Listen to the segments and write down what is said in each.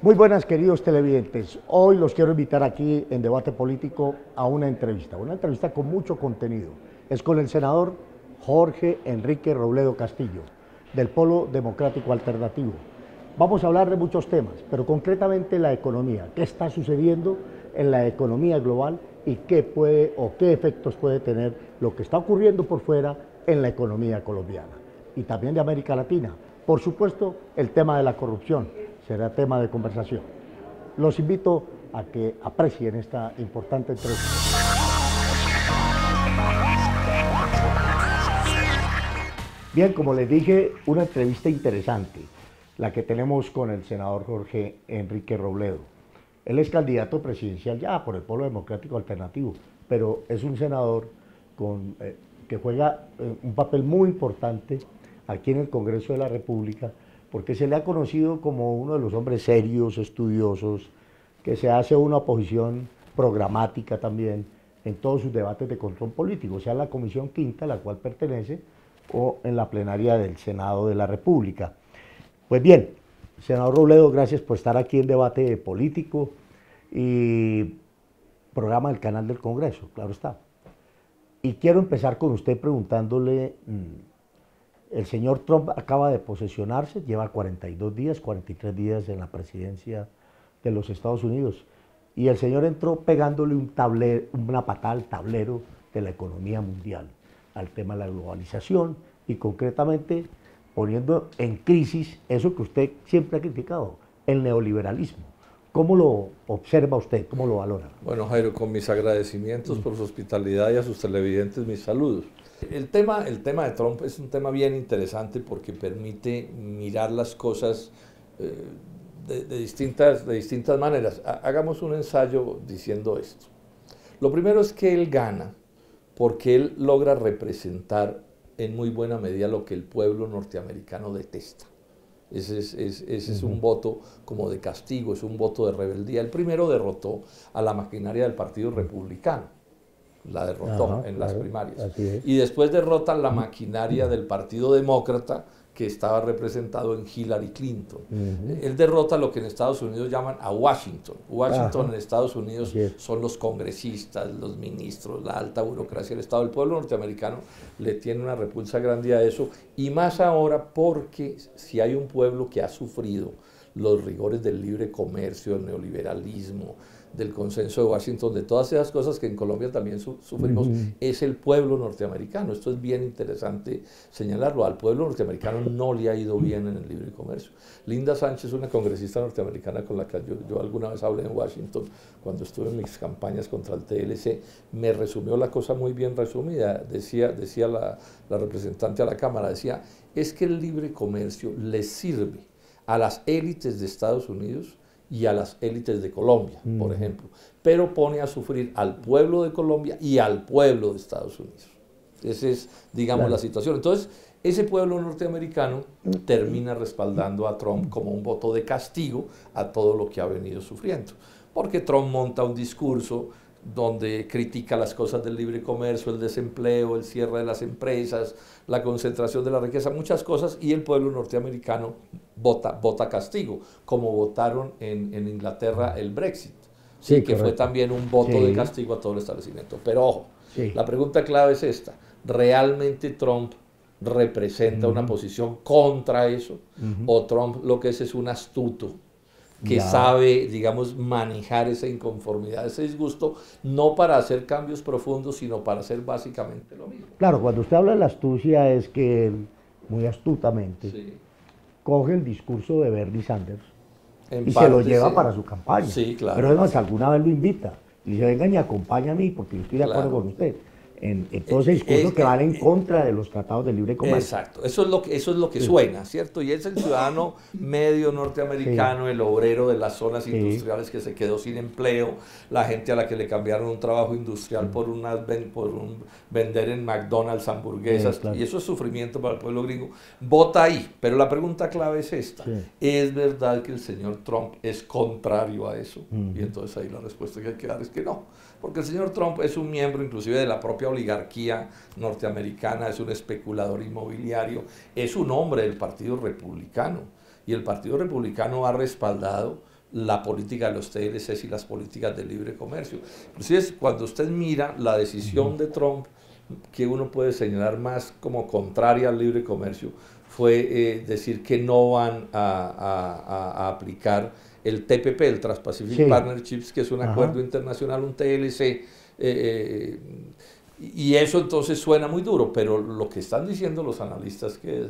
Muy buenas, queridos televidentes. Hoy los quiero invitar aquí en Debate Político a una entrevista con mucho contenido. Es con el senador Jorge Enrique Robledo Castillo, del Polo Democrático Alternativo. Vamos a hablar de muchos temas, pero concretamente la economía. ¿Qué está sucediendo en la economía global y qué efectos puede tener lo que está ocurriendo por fuera en la economía colombiana y también de América Latina? Por supuesto, el tema de la corrupción será tema de conversación. Los invito a que aprecien esta importante entrevista. Bien, como les dije, una entrevista interesante, la que tenemos con el senador Jorge Enrique Robledo. Él es candidato presidencial ya por el Polo Democrático Alternativo, pero es un senador que juega un papel muy importante aquí en el Congreso de la República, porque se le ha conocido como uno de los hombres serios, estudiosos, que se hace una oposición programática también en todos sus debates de control político, sea en la Comisión Quinta, a la cual pertenece, o en la plenaria del Senado de la República. Pues bien, senador Robledo, gracias por estar aquí en Debate Político y programa del canal del Congreso, claro está. Y quiero empezar con usted preguntándole, el señor Trump acaba de posesionarse, lleva 42 días, 43 días en la presidencia de los Estados Unidos, y el señor entró pegándole una patada al tablero de la economía mundial, al tema de la globalización y concretamente poniendo en crisis eso que usted siempre ha criticado, el neoliberalismo. ¿Cómo lo observa usted? ¿Cómo lo valora? Bueno, Jairo, con mis agradecimientos por su hospitalidad y a sus televidentes mis saludos. El tema de Trump es un tema bien interesante porque permite mirar las cosas de distintas maneras. Hagamos un ensayo diciendo esto. Lo primero es que él gana porque él logra representar en muy buena medida lo que el pueblo norteamericano detesta. Ese es un voto como de castigo, es un voto de rebeldía. El primero derrotó a la maquinaria del Partido Republicano, la derrotó en las primarias. Y después derrota la maquinaria del Partido Demócrata, que estaba representado en Hillary Clinton. Él derrota lo que en Estados Unidos llaman a Washington. Washington en Estados Unidos son los congresistas, los ministros, la alta burocracia del Estado. El pueblo norteamericano le tiene una repulsa grande a eso, y más ahora porque si hay un pueblo que ha sufrido los rigores del libre comercio, del neoliberalismo, del consenso de Washington, de todas esas cosas que en Colombia también sufrimos, es el pueblo norteamericano. Esto es bien interesante señalarlo. Al pueblo norteamericano no le ha ido bien en el libre comercio. Linda Sánchez, una congresista norteamericana con la que yo alguna vez hablé en Washington, cuando estuve en mis campañas contra el TLC, me resumió la cosa muy bien resumida. Decía la representante a la Cámara, decía, es que el libre comercio le sirve a las élites de Estados Unidos y a las élites de Colombia, por ejemplo, pero pone a sufrir al pueblo de Colombia y al pueblo de Estados Unidos. Esa es, digamos, la situación. Entonces, ese pueblo norteamericano termina respaldando a Trump como un voto de castigo a todo lo que ha venido sufriendo, porque Trump monta un discurso donde critica las cosas del libre comercio, el desempleo, el cierre de las empresas, la concentración de la riqueza, muchas cosas, y el pueblo norteamericano vota castigo, como votaron en Inglaterra el Brexit, sí, que fue también un voto de castigo a todo el establecimiento. Pero ojo, la pregunta clave es esta: ¿realmente Trump representa una posición contra eso? ¿O Trump lo que es un astuto que sabe, digamos, manejar esa inconformidad, ese disgusto, no para hacer cambios profundos, sino para hacer básicamente lo mismo? Claro, cuando usted habla de la astucia es que él, muy astutamente, coge el discurso de Bernie Sanders y se lo lleva para su campaña. Sí, claro. Pero además alguna vez lo invita y dice, vengan y acompaña a mí porque yo estoy de acuerdo con usted. En todo ese discurso que van en contra de los tratados de libre comercio. Exacto, eso es lo que suena, ¿cierto? Y es el ciudadano medio norteamericano, el obrero de las zonas industriales que se quedó sin empleo, la gente a la que le cambiaron un trabajo industrial por vender en McDonald's hamburguesas, y eso es sufrimiento para el pueblo gringo. Vota ahí, pero la pregunta clave es esta: ¿es verdad que el señor Trump es contrario a eso? Y entonces ahí la respuesta que hay que dar es que no, porque el señor Trump es un miembro inclusive de la propia oligarquía norteamericana, es un especulador inmobiliario, es un hombre del Partido Republicano, y el Partido Republicano ha respaldado la política de los TLCs y las políticas de libre comercio. Entonces, cuando usted mira la decisión de Trump, que uno puede señalar más como contraria al libre comercio, fue decir que no van a aplicar el TPP, el Trans-Pacific Partnerships, que es un acuerdo internacional, un TLC, y eso entonces suena muy duro, pero lo que están diciendo los analistas, que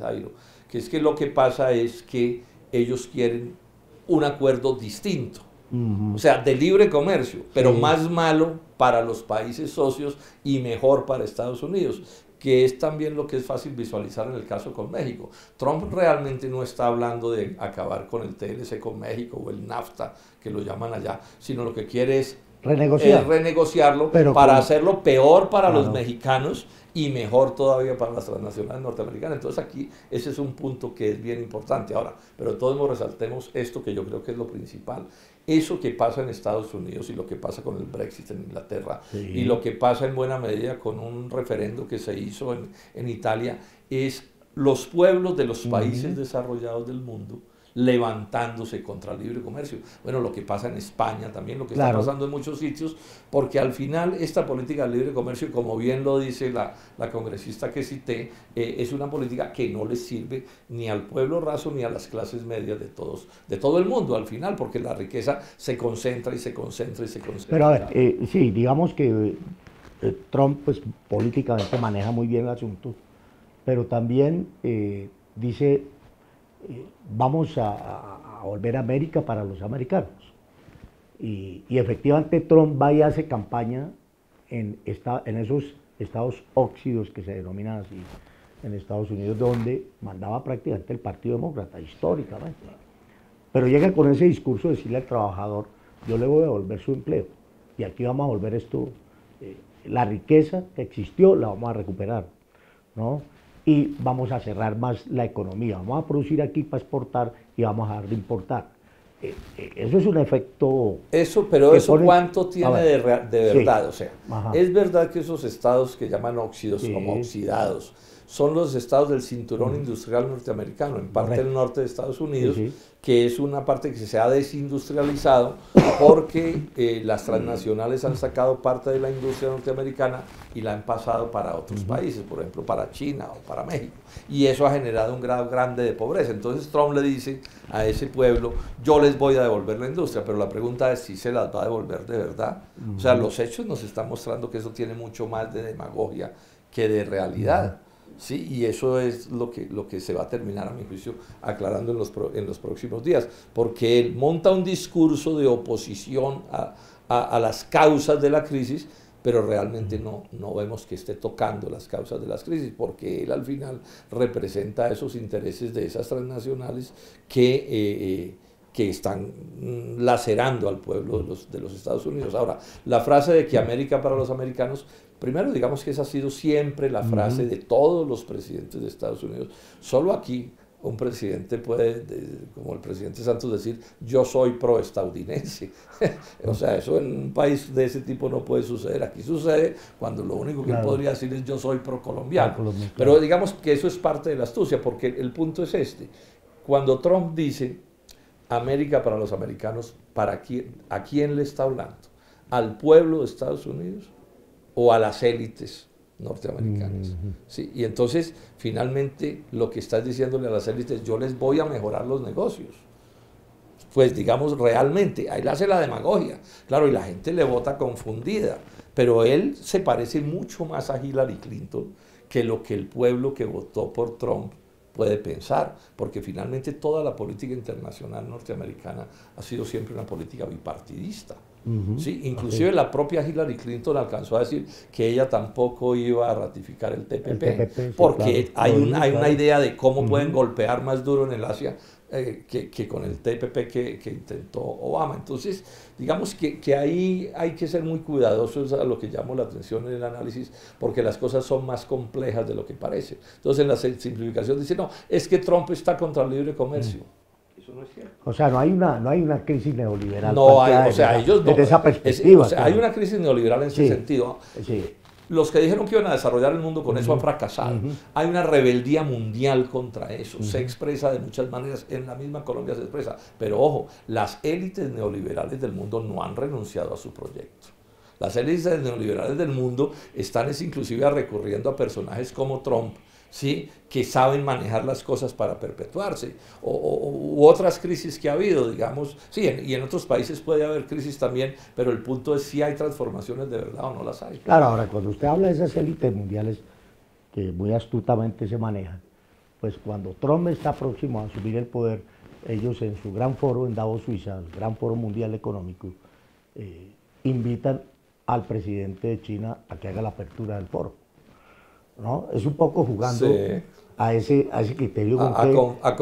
es que lo que pasa es que ellos quieren un acuerdo distinto, o sea, de libre comercio, pero más malo para los países socios y mejor para Estados Unidos, que es también lo que es fácil visualizar en el caso con México. Trump realmente no está hablando de acabar con el TLC con México o el NAFTA, que lo llaman allá, sino lo que quiere es renegociarlo para hacerlo peor para los mexicanos y mejor todavía para las transnacionales norteamericanas. Entonces aquí ese es un punto que es bien importante. Ahora, pero de todos modos resaltemos esto que yo creo que es lo principal. Eso que pasa en Estados Unidos y lo que pasa con el Brexit en Inglaterra y lo que pasa en buena medida con un referendo que se hizo en Italia es los pueblos de los países desarrollados del mundo levantándose contra el libre comercio. Bueno, lo que pasa en España también, lo que está pasando en muchos sitios, porque al final esta política del libre comercio, como bien lo dice la congresista que cité, es una política que no les sirve ni al pueblo raso ni a las clases medias de todo el mundo al final, porque la riqueza se concentra y se concentra y se concentra. Pero a ver, sí, digamos que Trump pues políticamente maneja muy bien el asunto, pero también dice vamos a volver a América para los americanos. Y efectivamente Trump va y hace campaña en esos estados óxidos que se denominan así en Estados Unidos, donde mandaba prácticamente el Partido Demócrata, históricamente. Pero llega con ese discurso de decirle al trabajador, yo le voy a devolver su empleo, y aquí vamos a volver esto, la riqueza que existió la vamos a recuperar, ¿no? Y vamos a cerrar más la economía, vamos a producir aquí para exportar y vamos a dejar de importar. Eso es un efecto... Pero eso ¿cuánto tiene de verdad? O sea, es verdad que esos estados que llaman óxidos, como oxidados, son los estados del cinturón industrial norteamericano, en parte del norte de Estados Unidos, que es una parte que se ha desindustrializado porque las transnacionales han sacado parte de la industria norteamericana y la han pasado para otros países, por ejemplo para China o para México, y eso ha generado un grado grande de pobreza. Entonces Trump le dice a ese pueblo, yo les voy a devolver la industria, pero la pregunta es si se las va a devolver de verdad. O sea, los hechos nos están mostrando que eso tiene mucho más de demagogia que de realidad. Sí, y eso es lo que se va a terminar, a mi juicio, aclarando en los próximos días, porque él monta un discurso de oposición a las causas de la crisis, pero realmente no vemos que esté tocando las causas de las crisis, porque él al final representa esos intereses de esas transnacionales que están lacerando al pueblo de los Estados Unidos. Ahora, la frase de que América para los americanos, primero digamos que esa ha sido siempre la frase de todos los presidentes de Estados Unidos. Solo aquí un presidente puede, como el presidente Santos, decir yo soy pro-estadounidense. O sea, eso en un país de ese tipo no puede suceder. Aquí sucede cuando lo único que él podría decir es yo soy pro-colombiano. Pero digamos que eso es parte de la astucia, porque el punto es este. Cuando Trump dice América para los americanos, ¿a quién le está hablando? ¿Al pueblo de Estados Unidos o a las élites norteamericanas? ¿Sí? Y entonces, finalmente, lo que estás diciéndole a las élites, yo les voy a mejorar los negocios. Pues, digamos, realmente, ahí le hace la demagogia. Claro, y la gente le vota confundida, pero él se parece mucho más a Hillary Clinton que lo que el pueblo que votó por Trump puede pensar, porque finalmente toda la política internacional norteamericana ha sido siempre una política bipartidista. ¿Sí? Inclusive la propia Hillary Clinton alcanzó a decir que ella tampoco iba a ratificar el TPP, porque hay una idea de cómo pueden golpear más duro en el Asia que con el TPP que intentó Obama. Entonces, digamos que ahí hay que ser muy cuidadosos a lo que llamo la atención en el análisis, porque las cosas son más complejas de lo que parece. Entonces, en la simplificación dice, no, es que Trump está contra el libre comercio. Eso no es cierto. O sea, no hay una crisis neoliberal. No hay, o sea, ellos no. Desde esa perspectiva. O sea, hay una crisis neoliberal en ese sentido. Sí. Los que dijeron que iban a desarrollar el mundo con eso han fracasado. Hay una rebeldía mundial contra eso. Se expresa de muchas maneras. En la misma Colombia se expresa. Pero ojo, las élites neoliberales del mundo no han renunciado a su proyecto. Las élites neoliberales del mundo están inclusive recurriendo a personajes como Trump, ¿sí?, que saben manejar las cosas para perpetuarse, u otras crisis que ha habido, digamos, sí, y en otros países puede haber crisis también, pero el punto es si hay transformaciones de verdad o no las hay. Claro, ahora cuando usted habla de esas élites mundiales que muy astutamente se manejan, pues cuando Trump está próximo a asumir el poder, ellos en su gran foro en Davos, Suiza, el gran foro mundial económico, invitan al presidente de China a que haga la apertura del foro, ¿no? Es un poco jugando a ese criterio a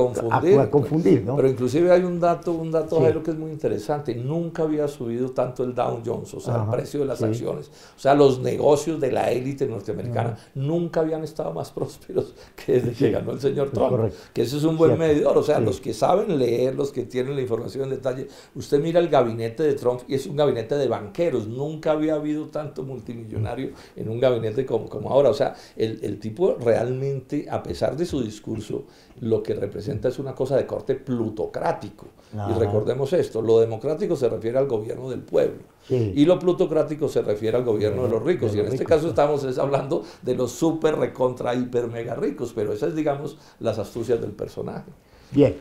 confundir, ¿no? Pero inclusive hay un dato Jairo, que es muy interesante. Nunca había subido tanto el Dow Jones, o sea, el precio de las acciones. O sea, los negocios de la élite norteamericana nunca habían estado más prósperos que desde que ganó el señor Trump. Que ese es un buen medidor. O sea, los que saben leer, los que tienen la información en detalle. Usted mira el gabinete de Trump y es un gabinete de banqueros. Nunca había habido tanto multimillonario en un gabinete como ahora. O sea, el tipo realmente, a pesar de su discurso, lo que representa es una cosa de corte plutocrático. Y recordemos esto, lo democrático se refiere al gobierno del pueblo, y lo plutocrático se refiere al gobierno de los ricos, y en este caso estamos hablando de los súper, recontra, hiper, mega ricos, pero esas, digamos, las astucias del personaje. Bien,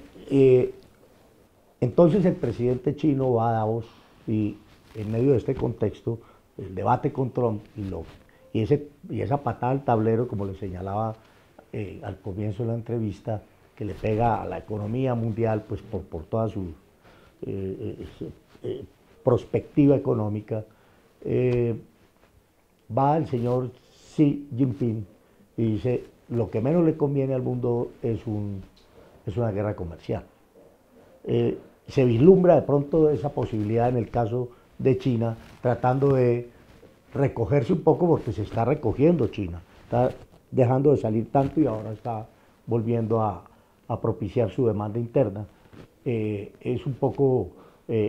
entonces el presidente chino va a Davos, y en medio de este contexto, el debate con Trump y esa patada al tablero, como le señalaba al comienzo de la entrevista, que le pega a la economía mundial, pues por toda su prospectiva económica, va el señor Xi Jinping y dice: lo que menos le conviene al mundo es una guerra comercial. Se vislumbra de pronto esa posibilidad en el caso de China, tratando de recogerse un poco, porque se está recogiendo China, está dejando de salir tanto y ahora está volviendo a propiciar su demanda interna. Es un poco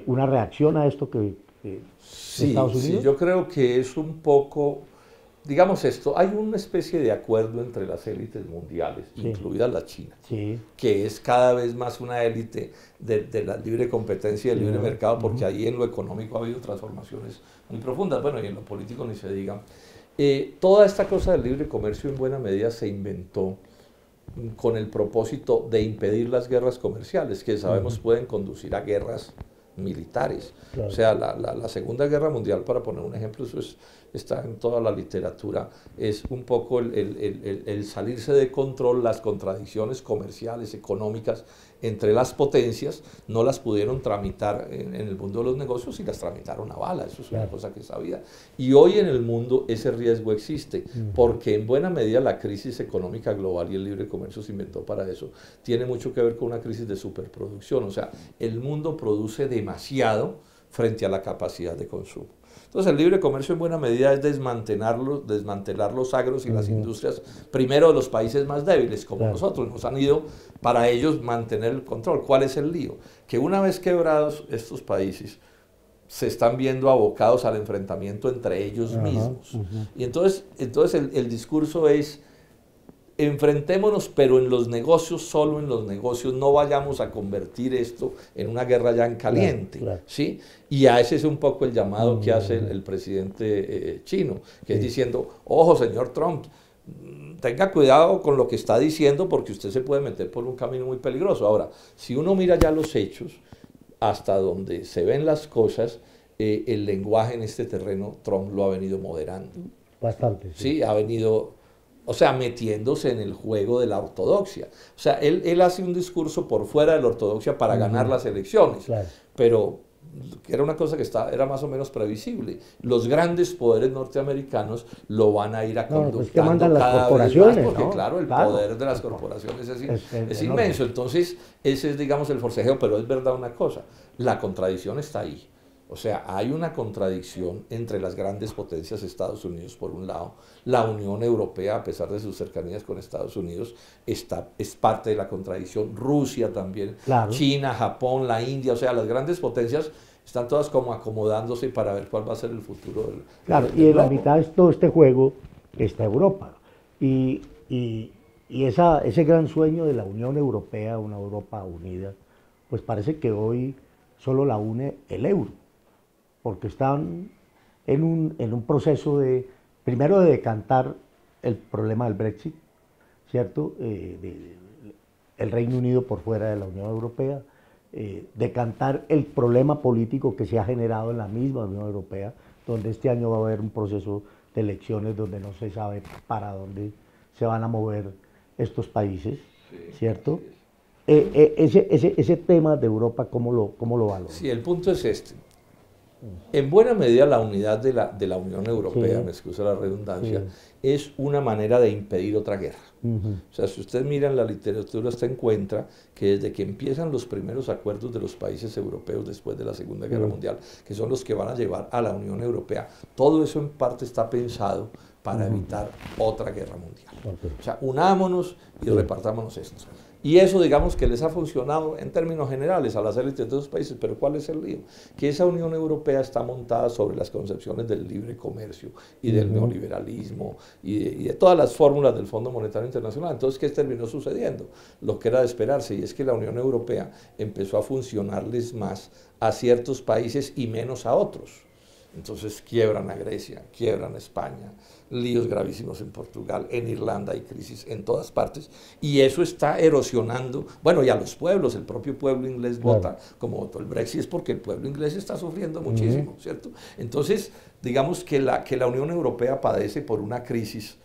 una reacción a esto que Estados Unidos. Sí, yo creo que es un poco, digamos esto, hay una especie de acuerdo entre las élites mundiales, incluida la China, que es cada vez más una élite de la libre competencia y del libre mercado, porque ahí en lo económico ha habido transformaciones muy profundas, bueno, y en lo político ni se diga. Toda esta cosa del libre comercio en buena medida se inventó con el propósito de impedir las guerras comerciales, que sabemos pueden conducir a guerras militares. Claro. O sea, la Segunda Guerra Mundial, para poner un ejemplo, eso está en toda la literatura, es un poco el salirse de control, las contradicciones comerciales, económicas entre las potencias, no las pudieron tramitar en el mundo de los negocios y las tramitaron a bala, eso es una cosa que es sabida. Y hoy en el mundo ese riesgo existe, porque en buena medida la crisis económica global, y el libre comercio se inventó para eso, tiene mucho que ver con una crisis de superproducción, o sea, el mundo produce demasiado frente a la capacidad de consumo. Entonces el libre comercio en buena medida es desmantelar los agros y las industrias, primero de los países más débiles, como nosotros, nos han ido para ellos mantener el control. ¿Cuál es el lío? Que una vez quebrados estos países, se están viendo abocados al enfrentamiento entre ellos mismos. Y entonces el discurso es: enfrentémonos, pero en los negocios, solo en los negocios, no vayamos a convertir esto en una guerra ya en caliente, ¿sí? Y a ese es un poco el llamado que hace el presidente chino, que es diciendo: ojo, señor Trump, tenga cuidado con lo que está diciendo, porque usted se puede meter por un camino muy peligroso. Ahora, si uno mira ya los hechos, hasta donde se ven las cosas, el lenguaje en este terreno, Trump lo ha venido moderando. Bastante. Sí, ha venido, o sea, metiéndose en el juego de la ortodoxia. O sea, él hace un discurso por fuera de la ortodoxia para ganar las elecciones, pero era una cosa que era más o menos previsible. Los grandes poderes norteamericanos lo van a ir a conductando cada vez más, porque claro, el poder de las corporaciones es inmenso. Entonces, ese es, digamos, el forcejeo, pero es verdad una cosa, la contradicción está ahí. O sea, hay una contradicción entre las grandes potencias, Estados Unidos por un lado, la Unión Europea, a pesar de sus cercanías con Estados Unidos, es parte de la contradicción, Rusia también, China, Japón, la India, o sea, las grandes potencias están todas como acomodándose para ver cuál va a ser el futuro Claro, del y en la globo. mitad de todo este juego está Europa. Ese gran sueño de la Unión Europea, una Europa unida, pues parece que hoy solo la une el euro, porque están en un proceso de, primero de decantar el problema del Brexit, ¿cierto? El Reino Unido por fuera de la Unión Europea, decantar el problema político que se ha generado en la misma Unión Europea, donde este año va a haber un proceso de elecciones donde no se sabe para dónde se van a mover estos países, Sí, ¿cierto? así es. Ese tema de Europa, cómo lo valora? Sí, el punto es este. En buena medida la unidad de la Unión Europea, Sí, me excusa la redundancia, sí. es una manera de impedir otra guerra. Ujú. O sea, si usted mira en la literatura, usted encuentra que desde que empiezan los primeros acuerdos de los países europeos después de la Segunda Guerra Mundial, que son los que van a llevar a la Unión Europea, todo eso en parte está pensado para evitar otra guerra mundial. Ok. O sea, unámonos y repartámonos esto. Y eso, digamos, que les ha funcionado en términos generales a las élites de esos países, pero ¿cuál es el lío? Que esa Unión Europea está montada sobre las concepciones del libre comercio y del neoliberalismo y de todas las fórmulas del Fondo Monetario Internacional. Entonces, ¿qué terminó sucediendo? Lo que era de esperarse, y es que la Unión Europea empezó a funcionarles más a ciertos países y menos a otros. Entonces quiebran a Grecia, quiebran a España, líos gravísimos en Portugal, en Irlanda hay crisis en todas partes, y eso está erosionando, bueno, y a los pueblos, el propio pueblo inglés vota como votó el Brexit, es porque el pueblo inglés está sufriendo muchísimo, ¿cierto? Entonces, digamos que la Unión Europea padece por una crisis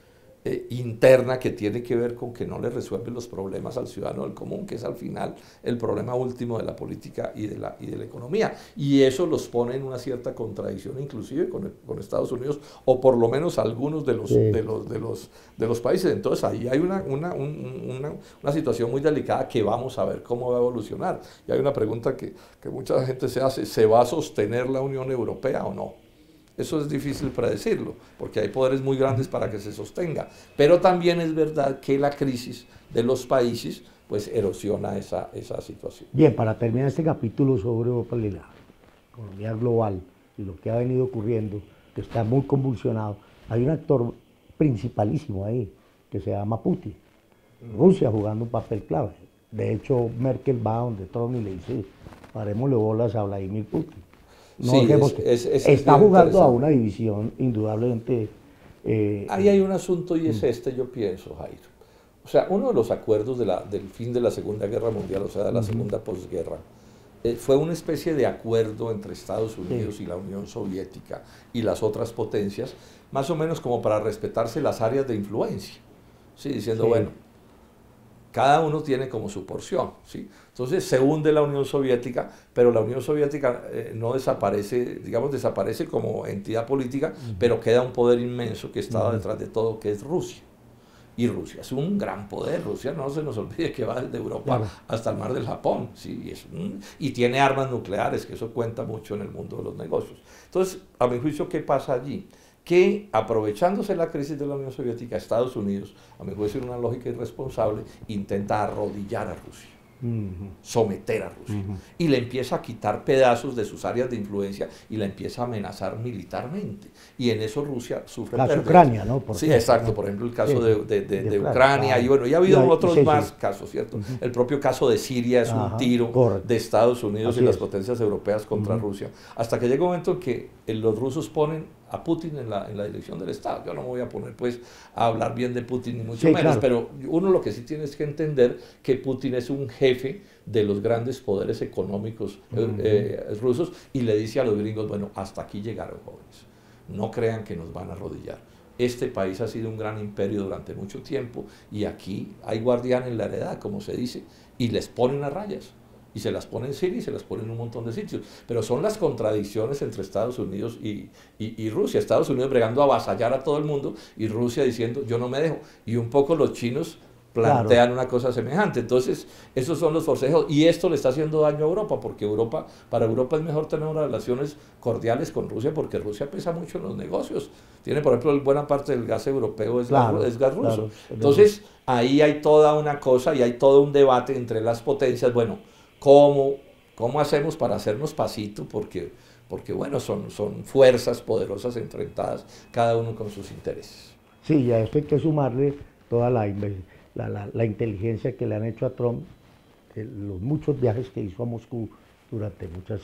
interna que tiene que ver con que no le resuelve los problemas al ciudadano del común, que es al final el problema último de la política y de la economía. Y eso los pone en una cierta contradicción inclusive con Estados Unidos, o por lo menos algunos de los países. Entonces ahí hay una situación muy delicada que vamos a ver cómo va a evolucionar. Y hay una pregunta que mucha gente se hace: ¿se va a sostener la Unión Europea o no? Eso es difícil predecirlo, porque hay poderes muy grandes para que se sostenga. Pero también es verdad que la crisis de los países pues erosiona esa situación. Bien, para terminar este capítulo sobre Europa y la economía global y lo que ha venido ocurriendo, que está muy convulsionado, hay un actor principalísimo ahí, que se llama Putin. Rusia jugando un papel clave. De hecho, Merkel va donde Trump y le dice: parémosle bolas a Vladimir Putin. No Sí, dejemos que está bien jugando a interesante. una división indudablemente. Ahí hay un asunto, y es este, yo pienso, Jairo. O sea, uno de los acuerdos del fin de la Segunda Guerra Mundial, o sea, de la segunda posguerra, fue una especie de acuerdo entre Estados Unidos y la Unión Soviética y las otras potencias, más o menos como para respetarse las áreas de influencia, ¿sí? Diciendo, Sí. bueno, cada uno tiene como su porción, ¿sí? Entonces se hunde la Unión Soviética, pero la Unión Soviética no desaparece, digamos, desaparece como entidad política, pero queda un poder inmenso que estaba detrás de todo, que es Rusia. Y Rusia es un gran poder. Rusia, no se nos olvide, que va desde Europa hasta el mar del Japón, ¿sí? Y tiene armas nucleares, que eso cuenta mucho en el mundo de los negocios. Entonces, a mi juicio, ¿qué pasa allí? Que aprovechándose la crisis de la Unión Soviética, Estados Unidos, a mi juicio en una lógica irresponsable, intenta arrodillar a Rusia, someter a Rusia, y le empieza a quitar pedazos de sus áreas de influencia y la empieza a amenazar militarmente. Y en eso Rusia sufre pérdidas. Ucrania, ¿no? Sí, exacto. Por ejemplo, el caso de Ucrania, claro. y bueno, y ha habido otros sí, más sí. casos, ¿cierto? El propio caso de Siria es un tiro correcto. de Estados Unidos Así y las es. potencias europeas contra Rusia, hasta que llega un momento en que los rusos ponen a Putin en la dirección del Estado. Yo no me voy a poner pues a hablar bien de Putin, ni mucho menos, pero uno lo que sí tiene es que entender que Putin es un jefe de los grandes poderes económicos rusos, y le dice a los gringos: bueno, hasta aquí llegaron, jóvenes, no crean que nos van a arrodillar. Este país ha sido un gran imperio durante mucho tiempo, y aquí hay guardián en la heredad, como se dice, y les ponen a rayas. Y se las pone en Siria y se las pone en un montón de sitios. Pero son las contradicciones entre Estados Unidos y Rusia. Estados Unidos bregando a avasallar a todo el mundo, y Rusia diciendo: yo no me dejo. Y un poco los chinos plantean una cosa semejante. Entonces, esos son los forcejeos, y esto le está haciendo daño a Europa, porque para Europa es mejor tener unas relaciones cordiales con Rusia, porque Rusia pesa mucho en los negocios. Tiene, por ejemplo, buena parte del gas europeo es gas ruso. Claro. Entonces, ahí hay toda una cosa y hay todo un debate entre las potencias. Bueno, ¿cómo ¿Cómo hacemos para hacernos pasito? Porque bueno, son fuerzas poderosas enfrentadas, cada uno con sus intereses. Sí, y a esto hay que sumarle toda la inteligencia que le han hecho a Trump, los muchos viajes que hizo a Moscú durante muchas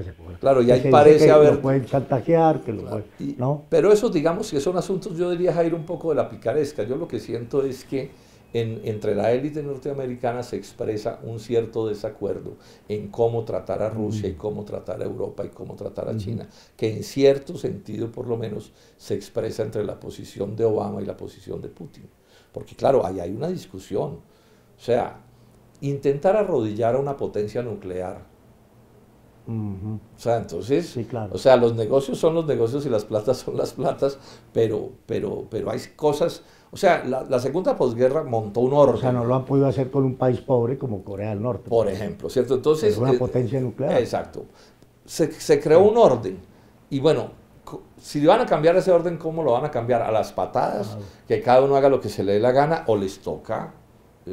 épocas. Claro, y Que ahí se dice parece que haber... lo pueden chantajear, que lo Claro, pueden... ¿no? pero eso, digamos que son asuntos, yo diría, Jair, un poco de la picaresca. Yo lo que siento es que entre la élite norteamericana se expresa un cierto desacuerdo en cómo tratar a Rusia y cómo tratar a Europa y cómo tratar a China, que en cierto sentido, por lo menos, se expresa entre la posición de Obama y la posición de Putin. Porque claro, ahí hay una discusión. O sea, intentar arrodillar a una potencia nuclear. O sea, entonces, Sí, claro. o sea, los negocios son los negocios y las platas son las platas, pero hay cosas, o sea, la segunda posguerra montó un orden. O sea, no lo han podido hacer con un país pobre como Corea del Norte. Por ejemplo, ¿cierto? Entonces, es una potencia nuclear. Exacto. Se creó un orden y bueno, si van a cambiar ese orden, ¿cómo lo van a cambiar? A las patadas, Claro. que cada uno haga lo que se le dé la gana o les toca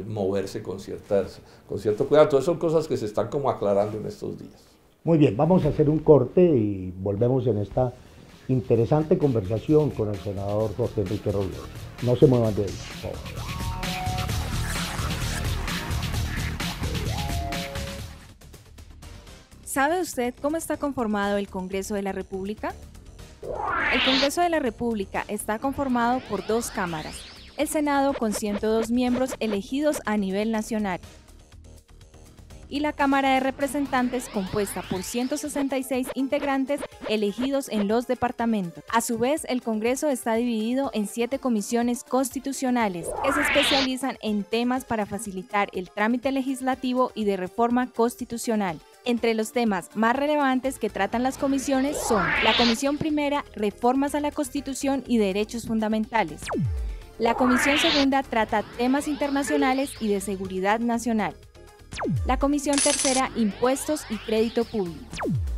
moverse con cierto cuidado. Todas son cosas que se están como aclarando en estos días. Muy bien, vamos a hacer un corte y volvemos en esta interesante conversación con el senador Jorge Enrique Robledo. No se muevan de ahí, por favor. ¿Sabe usted cómo está conformado el Congreso de la República? El Congreso de la República está conformado por 2 cámaras, el Senado con 102 miembros elegidos a nivel nacional y la Cámara de Representantes compuesta por 166 integrantes elegidos en los departamentos. A su vez, el Congreso está dividido en 7 comisiones constitucionales que se especializan en temas para facilitar el trámite legislativo y de reforma constitucional. Entre los temas más relevantes que tratan las comisiones son la Comisión Primera, Reformas a la Constitución y Derechos Fundamentales. La Comisión Segunda trata temas internacionales y de seguridad nacional. La Comisión Tercera, Impuestos y Crédito Público.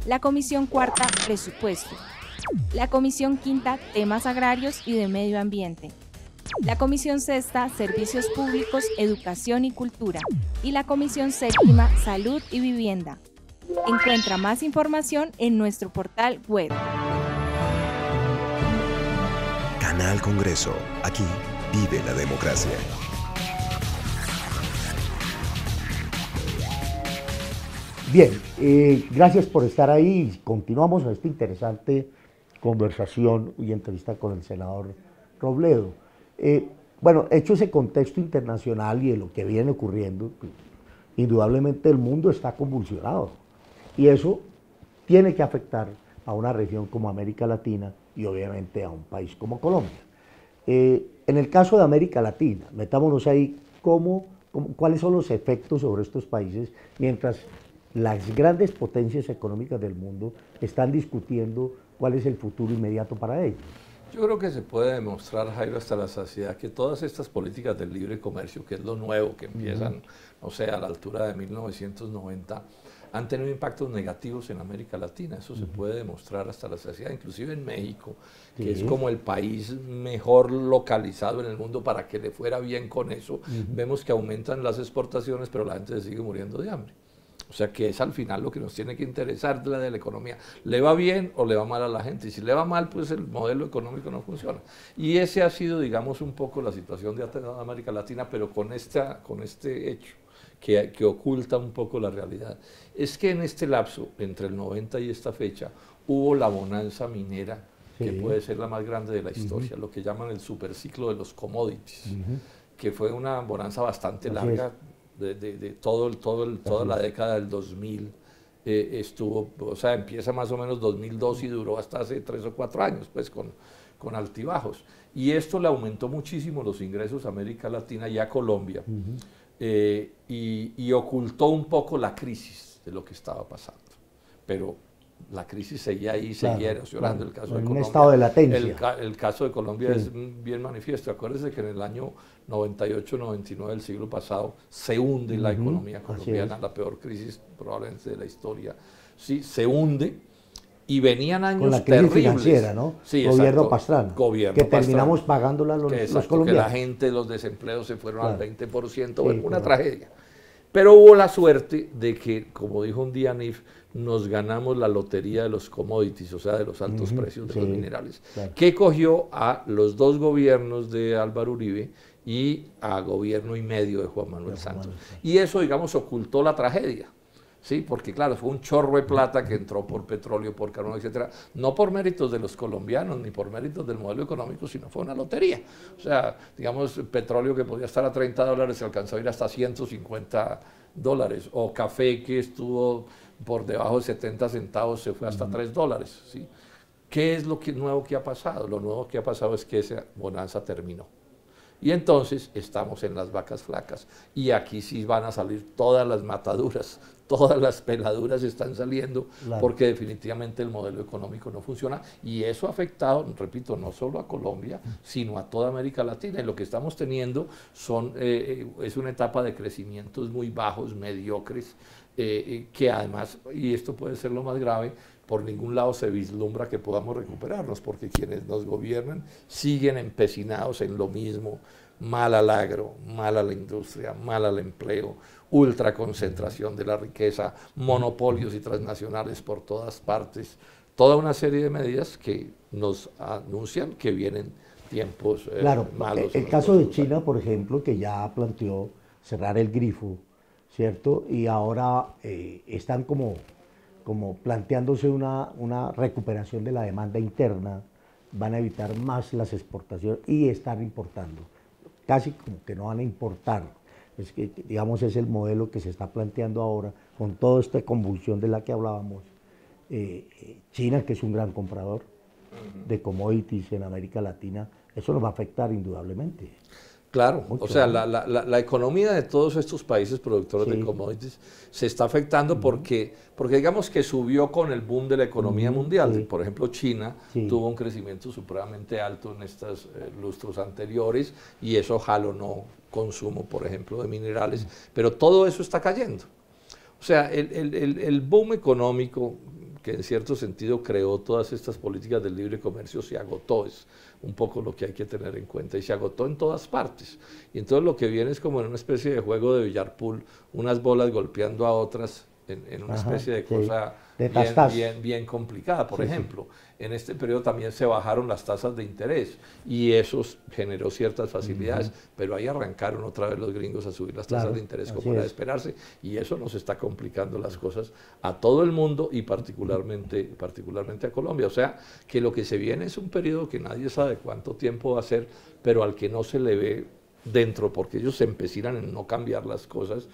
La Comisión Cuarta, Presupuesto. La Comisión Quinta, Temas Agrarios y de Medio Ambiente. La Comisión Sexta, Servicios Públicos, Educación y Cultura. Y la Comisión Séptima, Salud y Vivienda. Encuentra más información en nuestro portal web. Canal Congreso. Aquí vive la democracia. Bien, gracias por estar ahí. Continuamos esta interesante conversación y entrevista con el senador Robledo. Bueno, hecho ese contexto internacional y de lo que viene ocurriendo, indudablemente el mundo está convulsionado y eso tiene que afectar a una región como América Latina y obviamente a un país como Colombia. En el caso de América Latina, metámonos ahí, ¿cuáles son los efectos sobre estos países mientras las grandes potencias económicas del mundo están discutiendo cuál es el futuro inmediato para ellos? Yo creo que se puede demostrar, Jairo, hasta la saciedad que todas estas políticas del libre comercio, que es lo nuevo, que empiezan, no sé, a la altura de 1990, han tenido impactos negativos en América Latina. Eso se puede demostrar hasta la saciedad, inclusive en México, que es como el país mejor localizado en el mundo para que le fuera bien con eso. Vemos que aumentan las exportaciones, pero la gente se sigue muriendo de hambre. O sea que es al final lo que nos tiene que interesar de la economía. ¿Le va bien o le va mal a la gente? Y si le va mal, pues el modelo económico no funciona. Y ese ha sido, digamos, un poco la situación de América Latina, pero con este hecho que oculta un poco la realidad. Es que en este lapso, entre el 90 y esta fecha, hubo la bonanza minera, que puede ser la más grande de la historia, lo que llaman el superciclo de los commodities, que fue una bonanza bastante larga. De toda la década del 2000 estuvo, o sea, empieza más o menos 2002 y duró hasta hace 3 o 4 años, pues con altibajos. Y esto le aumentó muchísimo los ingresos a América Latina y a Colombia, y ocultó un poco la crisis de lo que estaba pasando. Pero la crisis seguía ahí, seguía erosionando. El caso de Colombia, un estado de latencia. El caso de Colombia es bien manifiesto. Acuérdense que en el año 98-99 del siglo pasado se hunde la economía colombiana, la peor crisis probablemente de la historia. Sí, se hunde y venían años con la crisis terribles. Financiera, ¿no? Sí, gobierno Pastrana. Que terminamos pagándola los colombianos. Que la gente, los desempleos se fueron al 20%, bueno, una tragedia. Pero hubo la suerte de que, como dijo un día NIF, nos ganamos la lotería de los commodities, o sea, de los altos precios de los minerales, que cogió a los dos gobiernos de Álvaro Uribe y a gobierno y medio de Juan Manuel Santos. Y eso, digamos, ocultó la tragedia. Sí, porque claro, fue un chorro de plata que entró por petróleo, por carbón, etcétera, no por méritos de los colombianos, ni por méritos del modelo económico, sino fue una lotería. O sea, digamos, petróleo que podía estar a $30 se alcanzó a ir hasta $150, o café que estuvo por debajo de 70 centavos se fue hasta $3, ¿sí? ¿Qué es lo nuevo que ha pasado? Lo nuevo que ha pasado es que esa bonanza terminó. Y entonces estamos en las vacas flacas. Y aquí sí van a salir todas las mataduras, todas las peladuras están saliendo, porque definitivamente el modelo económico no funciona. Y eso ha afectado, repito, no solo a Colombia, sino a toda América Latina. Y lo que estamos teniendo es una etapa de crecimientos muy bajos, mediocres, que además, y esto puede ser lo más grave, por ningún lado se vislumbra que podamos recuperarnos, porque quienes nos gobiernan siguen empecinados en lo mismo, mal al agro, mal a la industria, mal al empleo, ultraconcentración de la riqueza, monopolios y transnacionales por todas partes, toda una serie de medidas que nos anuncian que vienen tiempos malos. El caso de China, por ejemplo, que ya planteó cerrar el grifo, ¿cierto? Y ahora están como planteándose una recuperación de la demanda interna, van a evitar más las exportaciones y estar importando. Casi como que no van a importar. Es que, digamos, es el modelo que se está planteando ahora, con toda esta convulsión de la que hablábamos. China, que es un gran comprador de commodities en América Latina, eso nos va a afectar indudablemente. Claro, o sea, la economía de todos estos países productores de commodities se está afectando porque digamos que subió con el boom de la economía mundial. Por ejemplo, China tuvo un crecimiento supremamente alto en estos lustros anteriores y eso jalonó consumo, por ejemplo, de minerales, pero todo eso está cayendo. O sea, el boom económico que en cierto sentido creó todas estas políticas del libre comercio se agotó, es un poco lo que hay que tener en cuenta, y se agotó en todas partes. Y entonces lo que viene es como en una especie de juego de billar pool, unas bolas golpeando a otras en una especie de cosa bien complicada. Por ejemplo, en este periodo también se bajaron las tasas de interés y eso generó ciertas facilidades, pero ahí arrancaron otra vez los gringos a subir las tasas de interés como era de esperarse, y eso nos está complicando las cosas a todo el mundo y particularmente a Colombia. O sea, que lo que se viene es un periodo que nadie sabe cuánto tiempo va a ser, pero al que no se le ve dentro, porque ellos se empecinan en no cambiar las cosas,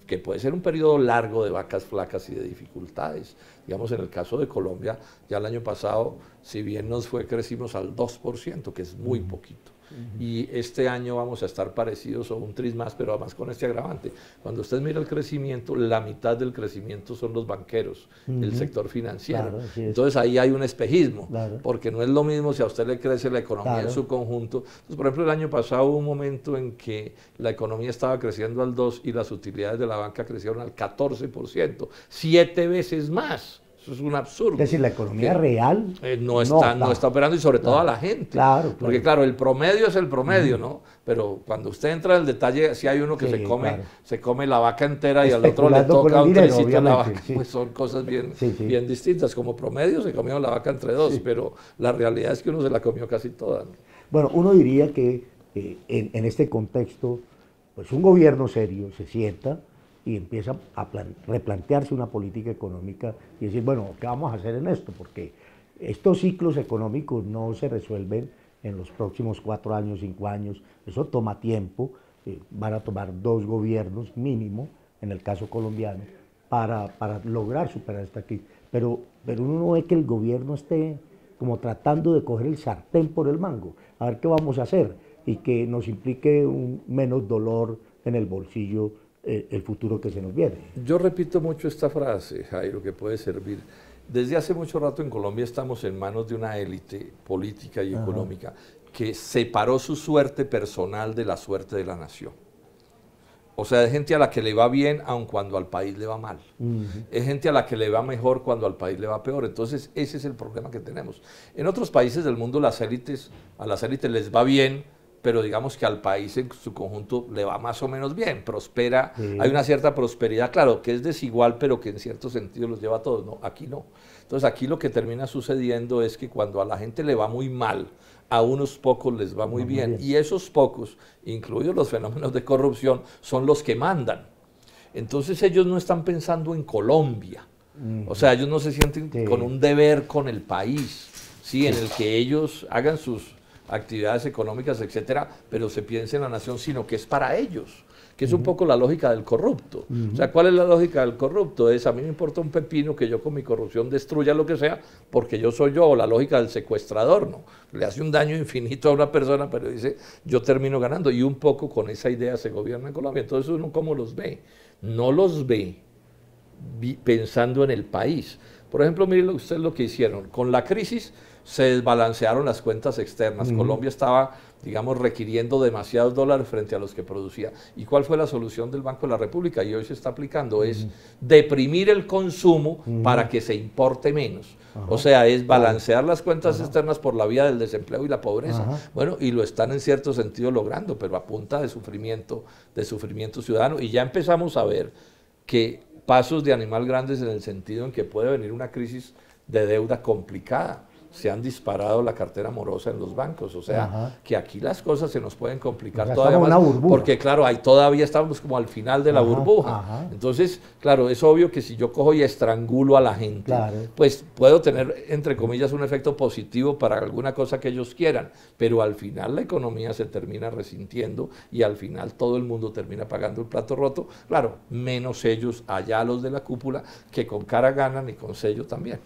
que puede ser un periodo largo de vacas flacas y de dificultades. Digamos, en el caso de Colombia, ya el año pasado, si bien crecimos al 2%, que es muy poquito. Y este año vamos a estar parecidos o un tris más, pero además con este agravante. Cuando usted mira el crecimiento, la mitad del crecimiento son los banqueros, el sector financiero. Claro, entonces ahí hay un espejismo, porque no es lo mismo si a usted le crece la economía en su conjunto. Entonces, por ejemplo, el año pasado hubo un momento en que la economía estaba creciendo al 2% y las utilidades de la banca crecieron al 14%, 7 veces más. Eso es un absurdo. Es decir, la economía real no está operando, y sobre todo a la gente. Porque claro, el promedio es el promedio, ¿no? Pero cuando usted entra en el detalle, si hay uno que se come la vaca entera y al otro le toca un trecito a la vaca, pues son cosas bien distintas. Como promedio se comió la vaca entre dos, pero la realidad es que uno se la comió casi toda, ¿no? Bueno, uno diría que en este contexto, pues un gobierno serio se sienta y empieza a replantearse una política económica y decir, bueno, ¿qué vamos a hacer en esto? Porque estos ciclos económicos no se resuelven en los próximos 4 años, 5 años, eso toma tiempo, van a tomar 2 gobiernos mínimo, en el caso colombiano, para lograr superar esta crisis. Pero uno no ve que el gobierno esté como tratando de coger el sartén por el mango, a ver qué vamos a hacer, y que nos implique un menos dolor en el bolsillo el futuro que se nos viene. Yo repito mucho esta frase, Jairo, que puede servir. Desde hace mucho rato en Colombia estamos en manos de una élite política y económica que separó su suerte personal de la suerte de la nación. O sea, es gente a la que le va bien aun cuando al país le va mal. Es gente a la que le va mejor cuando al país le va peor. Entonces, ese es el problema que tenemos. En otros países del mundo a las élites les va bien pero digamos que al país en su conjunto le va más o menos bien, prospera, Sí. hay una cierta prosperidad, claro, que es desigual, pero que en cierto sentido los lleva a todos, no, aquí no. Entonces aquí lo que termina sucediendo es que cuando a la gente le va muy mal, a unos pocos les va muy bien, y esos pocos, incluidos los fenómenos de corrupción, son los que mandan. Entonces ellos no están pensando en Colombia, o sea, ellos no se sienten con un deber con el país, ¿sí? En el que ellos hagan sus actividades económicas, etcétera, pero se piensa en la nación, sino que es para ellos, que es un poco la lógica del corrupto. O sea, ¿cuál es la lógica del corrupto? Es, a mí me importa un pepino que yo con mi corrupción destruya lo que sea, porque yo soy yo, o la lógica del secuestrador, ¿no? Le hace un daño infinito a una persona, pero dice, yo termino ganando, y un poco con esa idea se gobierna en Colombia. Entonces uno, ¿cómo los ve? No los ve pensando en el país. Por ejemplo, miren ustedes lo que hicieron. Con la crisis se desbalancearon las cuentas externas. Colombia estaba, digamos, requiriendo demasiados dólares frente a los que producía. ¿Y cuál fue la solución del Banco de la República? Y hoy se está aplicando, es deprimir el consumo para que se importe menos. O sea, es balancear las cuentas externas por la vía del desempleo y la pobreza. Bueno, y lo están en cierto sentido logrando, pero a punta de sufrimiento ciudadano. Y ya empezamos a ver que pasos de animal grandes en el sentido en que puede venir una crisis de deuda complicada. Se han disparado la cartera morosa en los bancos, o sea, que aquí las cosas se nos pueden complicar todavía más, porque claro, ahí todavía estamos como al final de la burbuja. Entonces, claro, es obvio que si yo cojo y estrangulo a la gente, pues puedo tener, entre comillas, un efecto positivo para alguna cosa que ellos quieran, pero al final la economía se termina resintiendo y al final todo el mundo termina pagando el plato roto, claro, menos ellos, allá los de la cúpula, que con cara ganan y con sello también.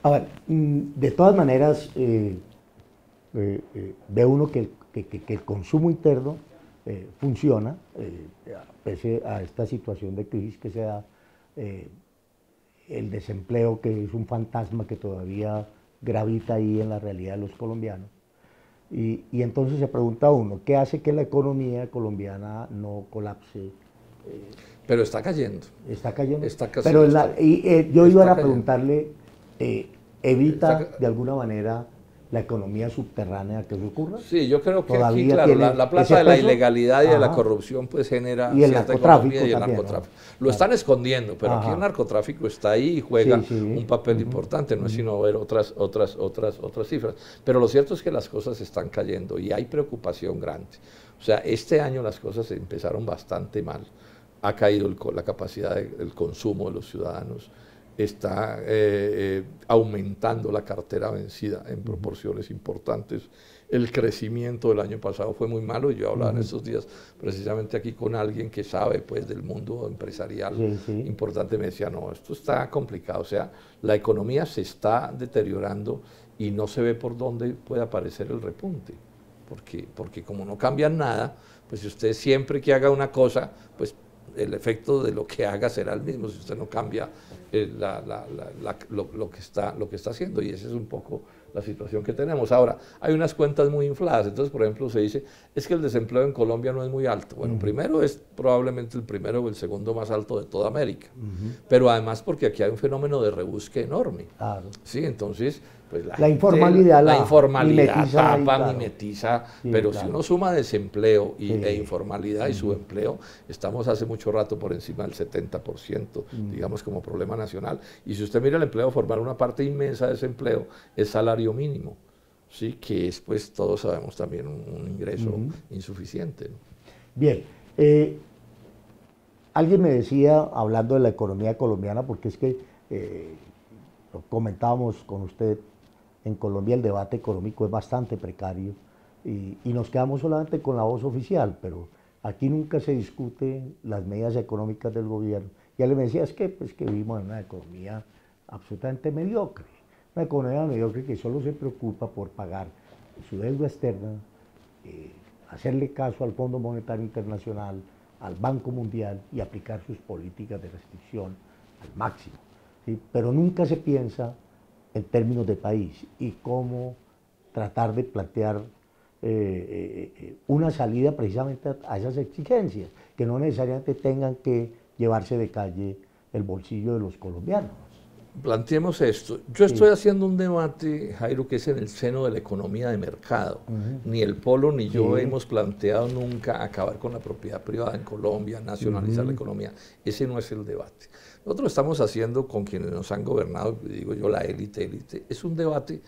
A ver, de todas maneras, ve uno que el consumo interno funciona, pese a esta situación de crisis que se da, el desempleo, que es un fantasma que todavía gravita ahí en la realidad de los colombianos. Y entonces se pregunta uno, ¿qué hace que la economía colombiana no colapse? Pero está cayendo. Está cayendo. Está casi, pero está, yo iba a preguntarle, ¿evita de alguna manera la economía subterránea que eso ocurra? Sí, yo creo que aquí, claro, la plata de la ilegalidad y de la corrupción pues genera cierta economía y el narcotráfico. Lo están escondiendo, pero aquí el narcotráfico está ahí y juega un papel importante, no es sino ver otras cifras. Pero lo cierto es que las cosas están cayendo y hay preocupación grande. O sea, este año las cosas empezaron bastante mal. Ha caído la capacidad del consumo de los ciudadanos. Está aumentando la cartera vencida en proporciones importantes. El crecimiento del año pasado fue muy malo. Yo hablaba en estos días precisamente aquí con alguien que sabe pues del mundo empresarial importante. Me decía, no, esto está complicado. O sea, la economía se está deteriorando y no se ve por dónde puede aparecer el repunte. Porque como no cambian nada, pues si usted siempre que haga una cosa, pues el efecto de lo que haga será el mismo si usted no cambia lo que está haciendo, y esa es un poco la situación que tenemos. Ahora, hay unas cuentas muy infladas, entonces por ejemplo se dice, es que el desempleo en Colombia no es muy alto. Bueno, primero es probablemente el primero o el segundo más alto de toda América, pero además porque aquí hay un fenómeno de rebusque enorme. Sí, entonces pues la informalidad tapa, mimetiza, pero si uno suma desempleo e informalidad y subempleo, estamos hace mucho rato por encima del 70%, digamos, como problema nacional. Y si usted mira el empleo formal, una parte inmensa de ese empleo es salario mínimo, ¿sí? Que es, pues, todos sabemos también un ingreso insuficiente, ¿no? Bien, alguien me decía, hablando de la economía colombiana, porque es que lo comentábamos con usted, en Colombia el debate económico es bastante precario y nos quedamos solamente con la voz oficial, pero aquí nunca se discuten las medidas económicas del gobierno. Y él me decía, es que vivimos en una economía absolutamente mediocre, una economía mediocre que solo se preocupa por pagar su deuda externa, hacerle caso al Fondo Monetario Internacional, al Banco Mundial y aplicar sus políticas de restricción al máximo, ¿sí? Pero nunca se piensa en términos de país y cómo tratar de plantear una salida precisamente a esas exigencias, que no necesariamente tengan que llevarse de calle el bolsillo de los colombianos. planteemos esto. Yo estoy haciendo un debate, Jairo, que es en el seno de la economía de mercado. Ni el Polo ni yo hemos planteado nunca acabar con la propiedad privada en Colombia, nacionalizar la economía. Ese no es el debate. Nosotros estamos haciendo con quienes nos han gobernado, digo yo, la élite, es un debate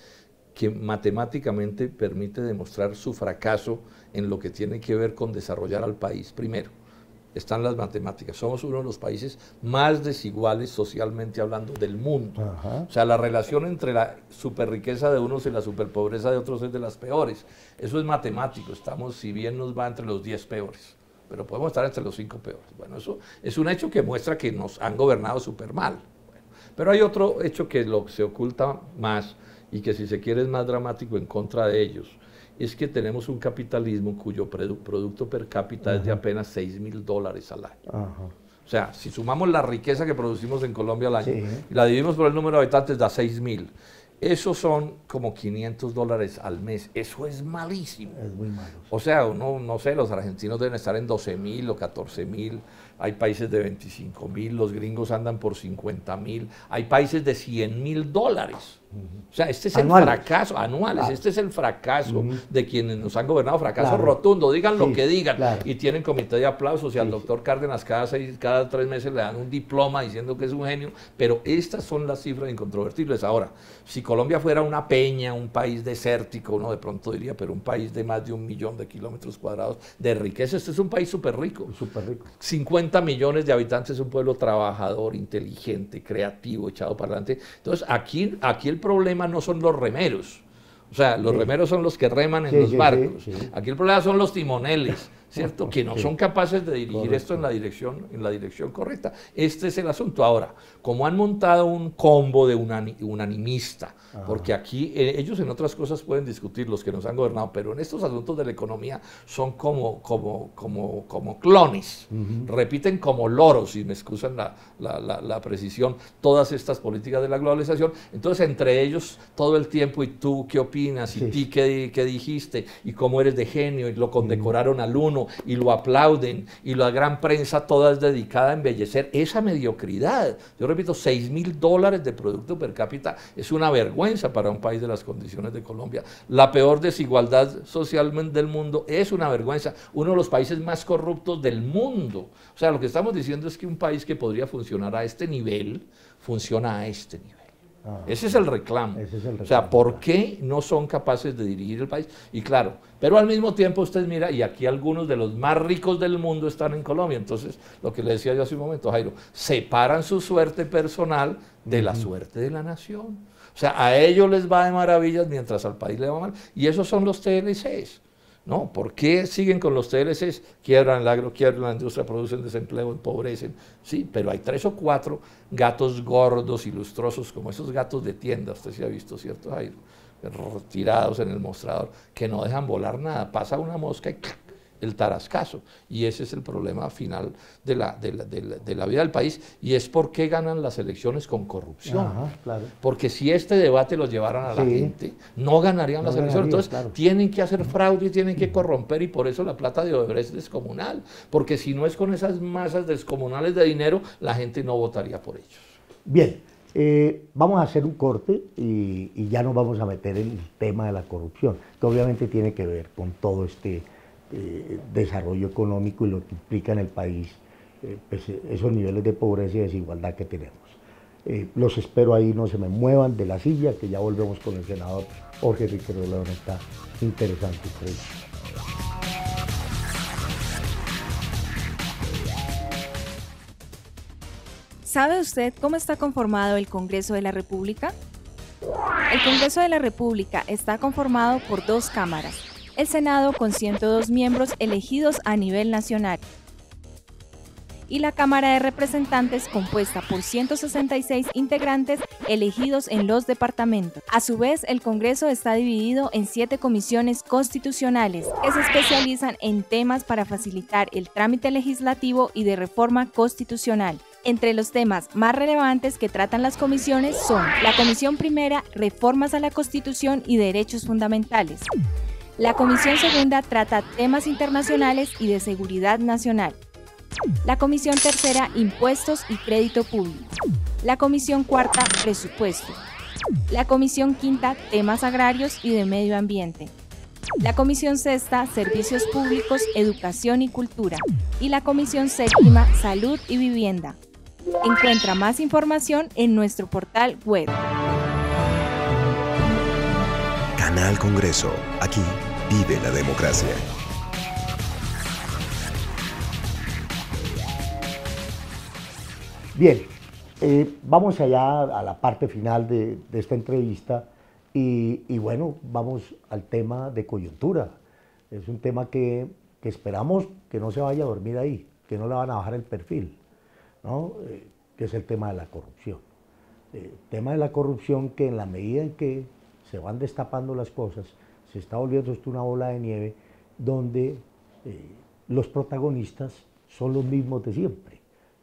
que matemáticamente permite demostrar su fracaso en lo que tiene que ver con desarrollar al país. Primero, están las matemáticas. Somos uno de los países más desiguales socialmente hablando del mundo. O sea, la relación entre la superriqueza de unos y la superpobreza de otros es de las peores. Eso es matemático. Estamos, si bien nos va, entre los 10 peores, pero podemos estar entre los 5 peores. Bueno, eso es un hecho que muestra que nos han gobernado súper mal. Bueno, pero hay otro hecho que se oculta más y que, si se quiere, es más dramático en contra de ellos. Es que tenemos un capitalismo cuyo producto per cápita es de apenas $6.000 al año. O sea, si sumamos la riqueza que producimos en Colombia al año y la dividimos por el número de habitantes, da 6.000. Esos son como $500 al mes. Eso es malísimo. Es muy malo. O sea, no sé, los argentinos deben estar en 12.000 o 14.000. Hay países de 25.000, los gringos andan por 50.000. Hay países de $100.000. O sea, este es el fracaso, anuales, este es el fracaso de quienes nos han gobernado, fracaso rotundo, digan lo que digan, y tienen comité de aplausos, y al doctor Cárdenas cada 3 meses le dan un diploma diciendo que es un genio, pero estas son las cifras incontrovertibles. Ahora, si Colombia fuera una peña, un país desértico, uno de pronto diría, pero un país de más de 1 millón de kilómetros cuadrados de riqueza, este es un país súper rico. 50 millones de habitantes, es un pueblo trabajador, inteligente, creativo, echado para adelante. Entonces, aquí el problema no son los remeros, o sea, los remeros son los que reman en los barcos. Aquí el problema son los timoneles, ¿cierto? Que no son capaces de dirigir esto en la dirección correcta. Este es el asunto. Ahora, como han montado un combo de unanimista, porque aquí ellos en otras cosas pueden discutir, los que nos han gobernado, pero en estos asuntos de la economía son como clones, repiten como loros, si me excusan la precisión, todas estas políticas de la globalización. Entonces, entre ellos todo el tiempo, ¿y tú qué opinas? ¿Y ti qué dijiste? ¿Y cómo eres de genio? Y lo condecoraron al uno, y lo aplauden, y la gran prensa toda es dedicada a embellecer esa mediocridad. Yo repito, $6.000 de producto per cápita es una vergüenza para un país de las condiciones de Colombia. La peor desigualdad social del mundo es una vergüenza. Uno de los países más corruptos del mundo. O sea, lo que estamos diciendo es que un país que podría funcionar a este nivel, funciona a este nivel. Ese es el reclamo. O sea, ¿por qué no son capaces de dirigir el país? Y claro, pero al mismo tiempo usted mira, y aquí algunos de los más ricos del mundo están en Colombia. Entonces, lo que le decía yo hace un momento, Jairo, separan su suerte personal de la suerte de la nación. O sea, a ellos les va de maravillas mientras al país le va mal. Y esos son los TLCs. ¿No? ¿Por qué siguen con los TLCs? Quiebran el agro, quiebran la industria, producen desempleo, empobrecen. Sí, pero hay 3 o 4 gatos gordos y lustrosos, como esos gatos de tienda, usted sí ha visto, ¿cierto, Jairo? Tirados en el mostrador, que no dejan volar nada. Pasa una mosca y el tarascazo. Y ese es el problema final de la vida del país. Y es por qué ganan las elecciones con corrupción. Porque si este debate lo llevaran a la gente, no ganarían las elecciones. Entonces, tienen que hacer fraude y tienen que corromper, y por eso la plata de Odebrecht es descomunal. Porque si no es con esas masas descomunales de dinero, la gente no votaría por ellos. Bien, vamos a hacer un corte y ya nos vamos a meter en el tema de la corrupción, que obviamente tiene que ver con todo este desarrollo económico y lo que implica en el país, pues, esos niveles de pobreza y desigualdad que tenemos. Los espero ahí, no se me muevan de la silla, que ya volvemos con el senador Jorge Enrique Robledo. Está interesante. ¿Sabe usted cómo está conformado el Congreso de la República? El Congreso de la República está conformado por 2 cámaras. El Senado con 102 miembros elegidos a nivel nacional y la Cámara de Representantes compuesta por 166 integrantes elegidos en los departamentos. A su vez, el Congreso está dividido en 7 comisiones constitucionales que se especializan en temas para facilitar el trámite legislativo y de reforma constitucional. Entre los temas más relevantes que tratan las comisiones son la Comisión Primera, Reformas a la Constitución y Derechos Fundamentales. La Comisión Segunda trata temas internacionales y de seguridad nacional. La Comisión Tercera, Impuestos y Crédito Público. La Comisión Cuarta, Presupuesto. La Comisión Quinta, Temas Agrarios y de Medio Ambiente. La Comisión Sexta, Servicios Públicos, Educación y Cultura. Y la Comisión Séptima, Salud y Vivienda. Encuentra más información en nuestro portal web. Canal Congreso. Aquí vive la democracia. Bien, vamos allá a la parte final de esta entrevista y bueno, vamos al tema de coyuntura. Es un tema que esperamos que no se vaya a dormir ahí, que no le van a bajar el perfil, ¿no? Que es el tema de la corrupción. El tema de la corrupción que en la medida en que se van destapando las cosas, se está volviendo esto una bola de nieve donde los protagonistas son los mismos de siempre.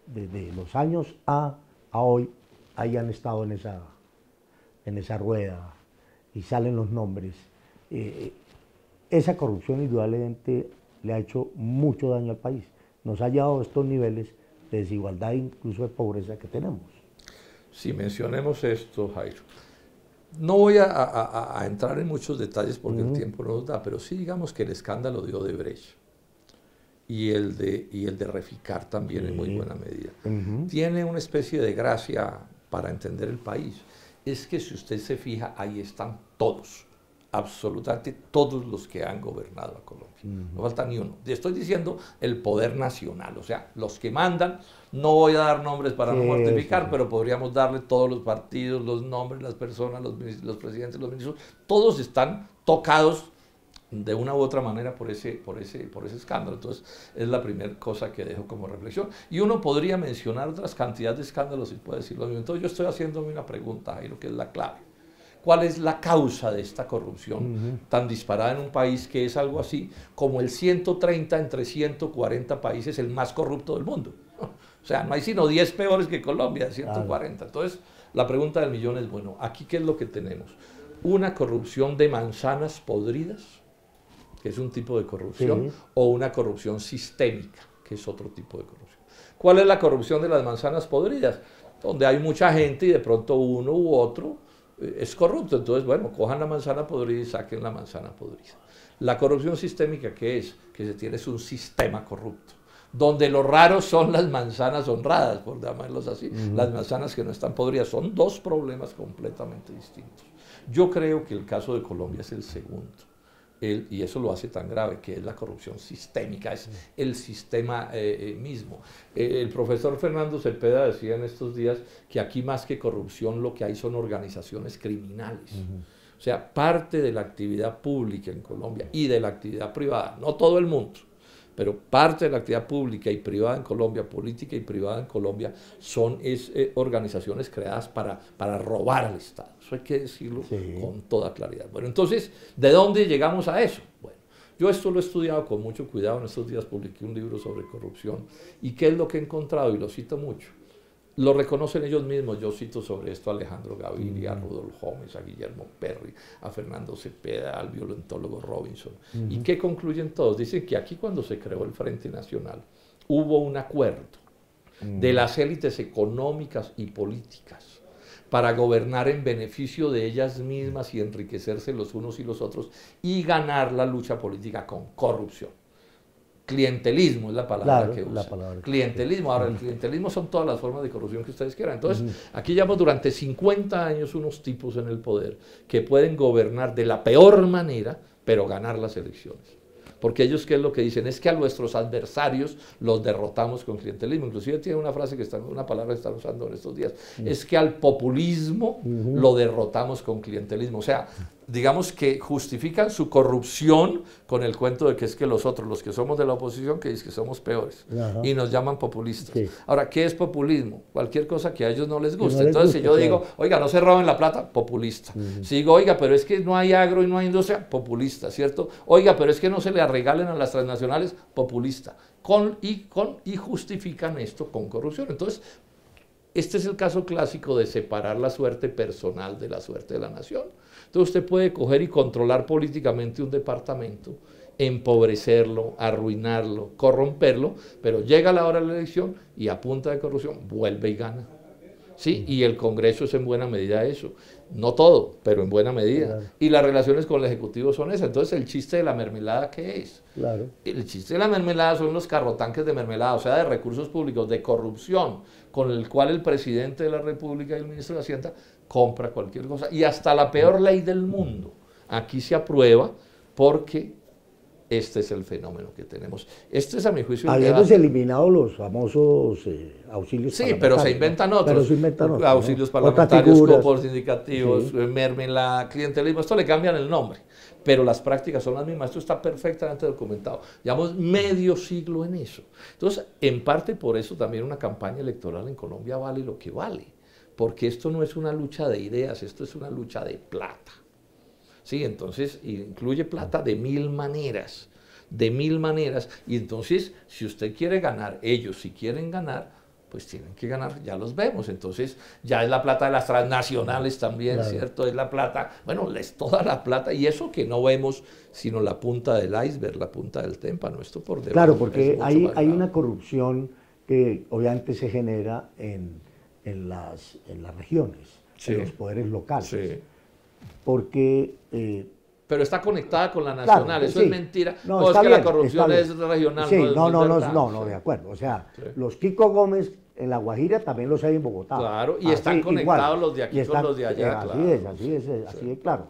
Desde los años a hoy, ahí han estado en esa rueda y salen los nombres. Esa corrupción indudablemente le ha hecho mucho daño al país. Nos ha llevado a estos niveles de desigualdad e incluso de pobreza que tenemos. Sí, mencionemos esto, Jairo. No voy a entrar en muchos detalles porque el tiempo no nos da, pero sí digamos que el escándalo de Odebrecht y el de Reficar también en muy buena medida. Tiene una especie de gracia para entender el país. Es que si usted se fija, ahí están todos, absolutamente todos los que han gobernado a Colombia. No falta ni uno. Estoy diciendo el poder nacional, o sea, los que mandan. No voy a dar nombres para no mortificar, pero podríamos darle todos los partidos, los nombres, las personas, los presidentes, los ministros. Todos están tocados de una u otra manera por ese escándalo. Entonces, es la primera cosa que dejo como reflexión. Y uno podría mencionar otras cantidades de escándalos y puede decir lo mismo. Entonces, yo estoy haciéndome una pregunta, Jairo, que es la clave. ¿Cuál es la causa de esta corrupción tan disparada en un país que es algo así como el 130 entre 140 países, el más corrupto del mundo? O sea, no hay sino 10 peores que Colombia, 140. Entonces, la pregunta del millón es, bueno, ¿aquí qué es lo que tenemos? Una corrupción de manzanas podridas, que es un tipo de corrupción, o una corrupción sistémica, que es otro tipo de corrupción. ¿Cuál es la corrupción de las manzanas podridas? Donde hay mucha gente y de pronto uno u otro es corrupto. Entonces, bueno, cojan la manzana podrida y saquen la manzana podrida. La corrupción sistémica, ¿qué es? Que se tiene es un sistema corrupto, donde lo raro son las manzanas honradas, por llamarlos así, las manzanas que no están podridas. Son dos problemas completamente distintos. Yo creo que el caso de Colombia es el segundo. Y eso lo hace tan grave, que es la corrupción sistémica, es el sistema mismo. El profesor Fernando Cepeda decía en estos días que aquí más que corrupción lo que hay son organizaciones criminales. O sea, parte de la actividad pública en Colombia y de la actividad privada, no todo el mundo, pero parte de la actividad pública y privada en Colombia, política y privada en Colombia, son organizaciones creadas para robar al Estado. Eso hay que decirlo con toda claridad. Bueno, entonces, ¿de dónde llegamos a eso? Bueno, yo esto lo he estudiado con mucho cuidado. En estos días publiqué un libro sobre corrupción. ¿Y qué es lo que he encontrado? Y lo cito mucho. Lo reconocen ellos mismos. Yo cito sobre esto a Alejandro Gaviria, a Rudolf Gómez, a Guillermo Perry, a Fernando Cepeda, al violentólogo Robinson. ¿Y qué concluyen todos? Dicen que aquí cuando se creó el Frente Nacional hubo un acuerdo de las élites económicas y políticas para gobernar en beneficio de ellas mismas y enriquecerse los unos y los otros y ganar la lucha política con corrupción. Clientelismo es la palabra que usa. Clientelismo. Ahora, el clientelismo son todas las formas de corrupción que ustedes quieran. Entonces, aquí llevamos durante 50 años unos tipos en el poder que pueden gobernar de la peor manera, pero ganar las elecciones. Porque ellos, ¿qué es lo que dicen? Es que a nuestros adversarios los derrotamos con clientelismo. Inclusive tiene una frase una palabra que están usando en estos días. Es que al populismo lo derrotamos con clientelismo. O sea, digamos que justifican su corrupción con el cuento de que es que los otros, los que somos de la oposición, que dicen que somos peores y nos llaman populistas. Ahora, ¿qué es populismo? Cualquier cosa que a ellos no les guste. Entonces, si yo digo, oiga, no se roben la plata, populista. Si digo, oiga, pero es que no hay agro y no hay industria, populista, ¿cierto? Oiga, pero es que no se le regalen a las transnacionales, populista. Y justifican esto con corrupción. Entonces, este es el caso clásico de separar la suerte personal de la suerte de la nación. Entonces usted puede coger y controlar políticamente un departamento, empobrecerlo, arruinarlo, corromperlo, pero llega la hora de la elección y a punta de corrupción vuelve y gana. ¿sí? Y el Congreso es en buena medida eso. No todo, pero en buena medida. Claro. Y las relaciones con el Ejecutivo son esas. Entonces, ¿el chiste de la mermelada qué es? Claro. El chiste de la mermelada son los carrotanques de mermelada, o sea, de recursos públicos, de corrupción, con el cual el presidente de la República y el ministro de Hacienda compra cualquier cosa. Y hasta la peor ley del mundo aquí se aprueba porque este es el fenómeno que tenemos. Este es, a mi juicio, habiéndose eliminado los famosos auxilios sí, parlamentarios. pero se inventan otros. Pero se inventan otros, auxilios ¿no? parlamentarios, Otras cupos indicativos, sí. mermelada, clientelismo, esto le cambian el nombre, pero las prácticas son las mismas. Esto está perfectamente documentado. Llevamos medio siglo en eso. Entonces, en parte por eso también una campaña electoral en Colombia vale lo que vale, porque esto no es una lucha de ideas, esto es una lucha de plata. Sí, entonces incluye plata de mil maneras, y entonces si usted quiere ganar, ellos si quieren ganar, pues tienen que ganar, ya los vemos, entonces ya es la plata de las transnacionales también, claro. ¿Cierto? Es la plata, bueno, es toda la plata, y eso que no vemos sino la punta del iceberg, la punta del témpano, esto por debajo. Claro, porque hay una corrupción que obviamente se genera en las regiones, sí. En los poderes locales. Sí. Porque... pero está conectada con la nacional, claro, eso sí. Es mentira. No, o es que bien, la corrupción es regional. Sí, no, de acuerdo. O sea, sí. Los Kiko Gómez en La Guajira también los hay en Bogotá. Claro, y están conectados igual, los de aquí con los de allá. Así claro. así es, claro.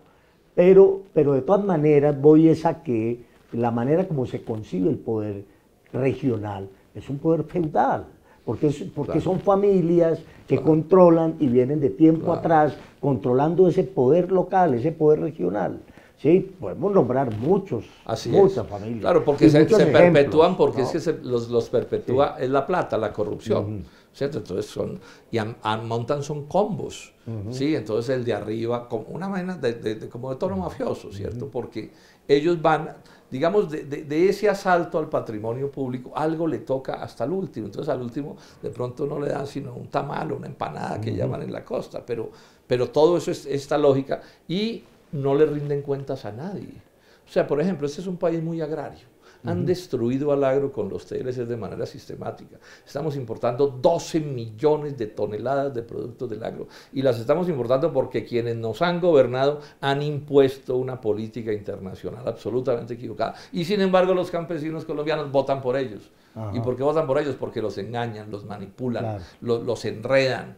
Pero de todas maneras voy es a que la manera como se concibe el poder regional es un poder feudal. Porque claro. Son familias que claro. Controlan y vienen de tiempo claro. Atrás controlando ese poder local, ese poder regional. Sí, podemos nombrar muchas familias. Claro, porque se perpetúan, porque ¿no? Es que los perpetúa, sí. Es la plata, la corrupción, ¿cierto? Entonces montan son combos, ¿sí? Entonces el de arriba, como una manera como de tono mafioso, ¿cierto? Porque ellos van, digamos, de ese asalto al patrimonio público, algo le toca hasta el último. Entonces al último de pronto no le dan sino un tamal o una empanada que llaman en la costa, pero todo eso es esta lógica y no le rinden cuentas a nadie. O sea, por ejemplo, este es un país muy agrario. Han destruido al agro con los TLC de manera sistemática. Estamos importando 12 millones de toneladas de productos del agro y las estamos importando porque quienes nos han gobernado han impuesto una política internacional absolutamente equivocada y sin embargo los campesinos colombianos votan por ellos. Ajá. ¿Y por qué votan por ellos? Porque los engañan, los manipulan, claro. los enredan,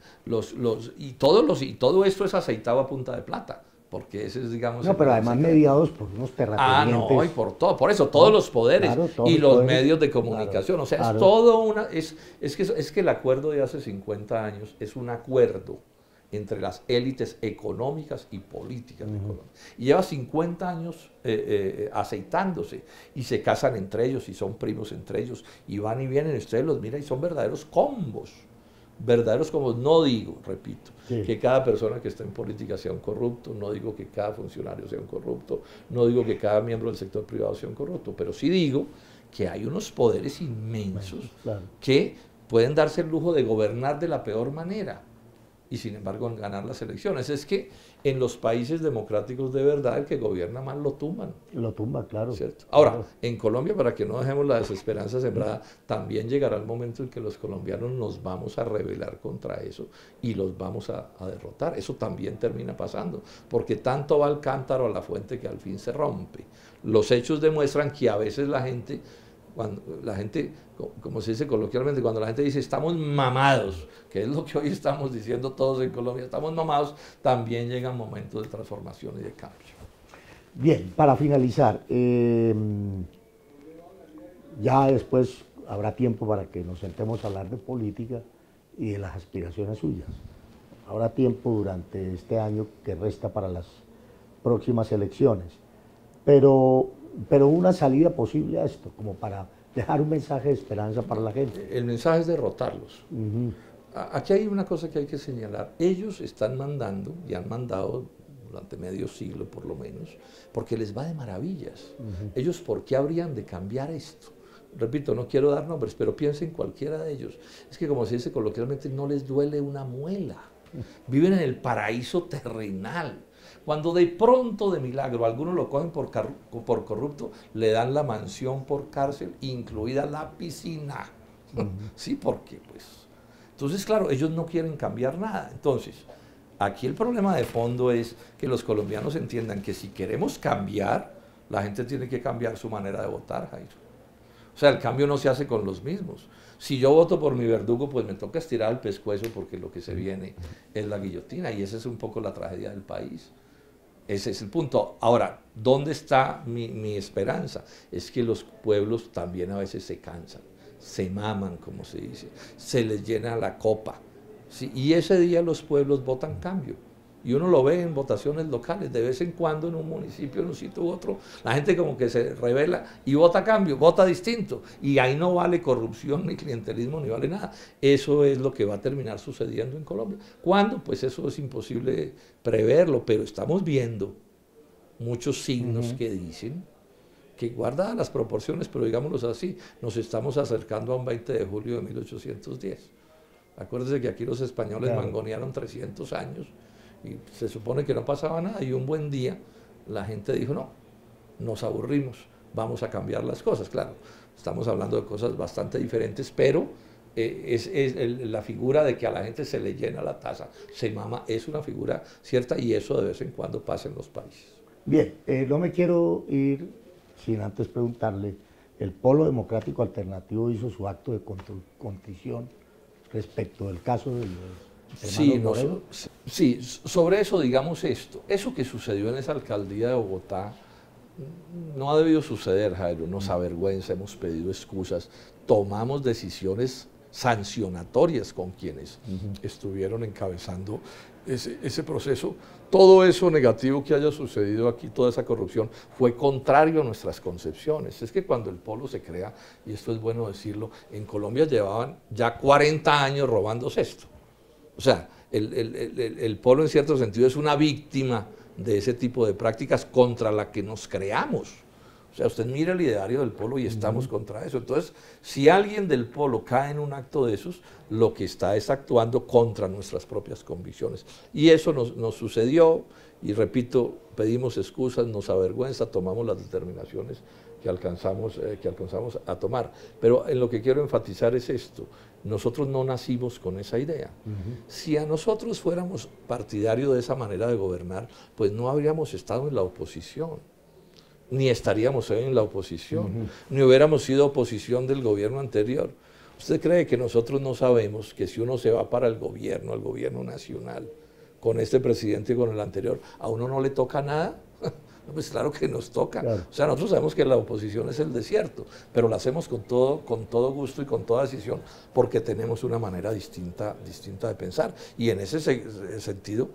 y todo esto es aceitado a punta de plata. Porque ese es, digamos... No, pero además mediados por unos terratenientes. No, y por todo, por eso, todos los poderes claro, y los medios de comunicación. Claro, o sea, claro. Es todo una... Es que el acuerdo de hace 50 años es un acuerdo entre las élites económicas y políticas de Colombia. Y lleva 50 años aceitándose, y se casan entre ellos, y son primos entre ellos, y van y vienen, y ustedes los miran, y son verdaderos combos. Verdaderos como no digo, repito, sí. Que cada persona que está en política sea un corrupto, no digo que cada funcionario sea un corrupto, no digo que cada miembro del sector privado sea un corrupto, pero sí digo que hay unos poderes inmensos claro. Que pueden darse el lujo de gobernar de la peor manera y sin embargo ganar las elecciones. Es que en los países democráticos de verdad el que gobierna mal lo tumban. Lo tumba, claro. ¿Cierto? Ahora, claro. En Colombia, para que no dejemos la desesperanza sembrada, también llegará el momento en que los colombianos nos vamos a rebelar contra eso y los vamos a derrotar. Eso también termina pasando, porque tanto va el cántaro a la fuente que al fin se rompe. Los hechos demuestran que a veces cuando la gente, como se dice coloquialmente, cuando la gente dice estamos mamados, que es lo que hoy estamos diciendo todos en Colombia, estamos mamados, también llegan momentos de transformación y de cambio. Bien, para finalizar, ya después habrá tiempo para que nos sentemos a hablar de política y de las aspiraciones suyas. Habrá tiempo durante este año que resta para las próximas elecciones, pero una salida posible a esto, como para dejar un mensaje de esperanza para la gente. El mensaje es derrotarlos. Aquí hay una cosa que hay que señalar. Ellos están mandando, y han mandado durante medio siglo por lo menos, porque les va de maravillas. Ellos, ¿por qué habrían de cambiar esto? Repito, no quiero dar nombres, pero piensen en cualquiera de ellos. Es que, como se dice coloquialmente, no les duele una muela. Viven en el paraíso terrenal. Cuando de pronto, de milagro, algunos lo cogen por corrupto, le dan la mansión por cárcel, incluida la piscina. Sí, porque pues Entonces, claro, ellos no quieren cambiar nada. Entonces, aquí el problema de fondo es que los colombianos entiendan que si queremos cambiar, la gente tiene que cambiar su manera de votar, Jairo. O sea, el cambio no se hace con los mismos. Si yo voto por mi verdugo, pues me toca estirar el pescuezo porque lo que se viene es la guillotina, y esa es un poco la tragedia del país. Ese es el punto. Ahora, ¿dónde está mi esperanza? Es que los pueblos también a veces se cansan, se maman, como se dice, se les llena la copa, ¿sí? Y ese día los pueblos votan cambio. Y uno lo ve en votaciones locales, de vez en cuando en un municipio, en un sitio u otro, la gente como que se revela y vota cambio, vota distinto. Y ahí no vale corrupción, ni clientelismo, ni vale nada. Eso es lo que va a terminar sucediendo en Colombia. ¿Cuándo? Pues eso es imposible preverlo, pero estamos viendo muchos signos que dicen que, guardadas las proporciones, pero digámoslo así, nos estamos acercando a un 20 de julio de 1810. Acuérdense que aquí los españoles mangonearon 300 años, y se supone que no pasaba nada, y un buen día la gente dijo, no, nos aburrimos, vamos a cambiar las cosas. Claro, estamos hablando de cosas bastante diferentes, pero la figura de que a la gente se le llena la taza, se mama, es una figura cierta, y eso de vez en cuando pasa en los países. Bien, no me quiero ir sin antes preguntarle, el Polo Democrático Alternativo hizo su acto de contrición respecto del caso de los hermanos Moreno. Sí, sobre eso digamos esto. Eso que sucedió en esa alcaldía de Bogotá no ha debido suceder, Jairo. Nos avergüenza, hemos pedido excusas, tomamos decisiones sancionatorias con quienes estuvieron encabezando ese proceso. Todo eso negativo que haya sucedido aquí, toda esa corrupción, fue contrario a nuestras concepciones. Es que cuando el Polo se crea, y esto es bueno decirlo, en Colombia llevaban ya 40 años robándose esto. O sea, el Polo en cierto sentido es una víctima de ese tipo de prácticas contra la que nos creamos. O sea, usted mira el ideario del Polo y estamos contra eso. Entonces, si alguien del Polo cae en un acto de esos, lo que está es actuando contra nuestras propias convicciones. Y eso nos sucedió, y repito, pedimos excusas, nos avergüenza, tomamos las determinaciones que alcanzamos a tomar. Pero en lo que quiero enfatizar es esto: nosotros no nacimos con esa idea. Si a nosotros fuéramos partidarios de esa manera de gobernar, pues no habríamos estado en la oposición, ni estaríamos hoy en la oposición, ni hubiéramos sido oposición del gobierno anterior. ¿Usted cree que nosotros no sabemos que si uno se va para el gobierno nacional, con este presidente y con el anterior, a uno no le toca nada? Pues claro que nos toca. Claro. O sea, nosotros sabemos que la oposición es el desierto, pero la hacemos con todo gusto y con toda decisión, porque tenemos una manera distinta de pensar. Y en ese sentido,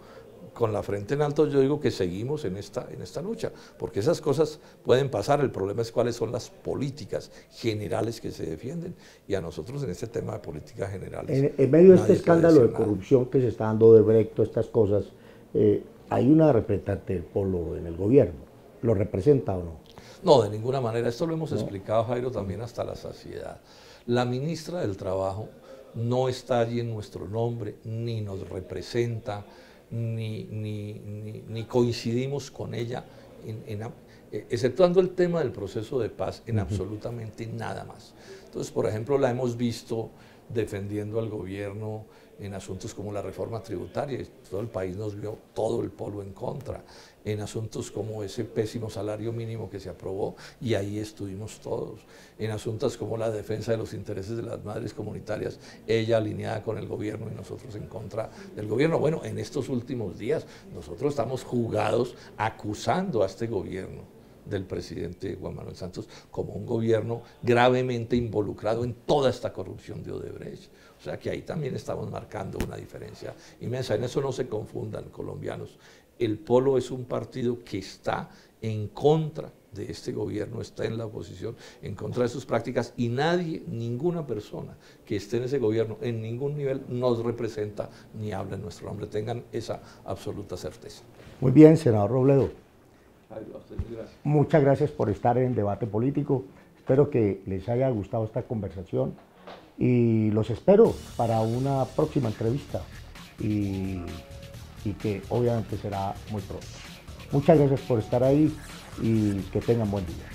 con la frente en alto, yo digo que seguimos en esta lucha, porque esas cosas pueden pasar. El problema es cuáles son las políticas generales que se defienden, y a nosotros en este tema de políticas generales. En medio de este escándalo de corrupción que se está dando de Brecht, estas cosas, ¿hay una representante del Polo en el gobierno? ¿Lo representa o no? No, de ninguna manera. Esto lo hemos explicado, Jairo, también hasta la saciedad. La ministra del Trabajo no está allí en nuestro nombre, ni nos representa, ni coincidimos con ella, exceptuando el tema del proceso de paz, en absolutamente nada más. Entonces, por ejemplo, la hemos visto defendiendo al gobierno en asuntos como la reforma tributaria, y todo el país nos vio, todo el Polo en contra, en asuntos como ese pésimo salario mínimo que se aprobó, y ahí estuvimos todos, en asuntos como la defensa de los intereses de las madres comunitarias, ella alineada con el gobierno y nosotros en contra del gobierno. Bueno, en estos últimos días nosotros estamos jugados acusando a este gobierno del presidente Juan Manuel Santos como un gobierno gravemente involucrado en toda esta corrupción de Odebrecht. O sea que ahí también estamos marcando una diferencia inmensa. En eso no se confundan, colombianos. El Polo es un partido que está en contra de este gobierno, está en la oposición, en contra de sus prácticas, y nadie, ninguna persona que esté en ese gobierno, en ningún nivel, nos representa ni habla en nuestro nombre. Tengan esa absoluta certeza. Muy bien, senador Robledo. Gracias. Muchas gracias por estar en Debate Político. Espero que les haya gustado esta conversación y los espero para una próxima entrevista y que obviamente será muy pronto. Muchas gracias por estar ahí y que tengan buen día.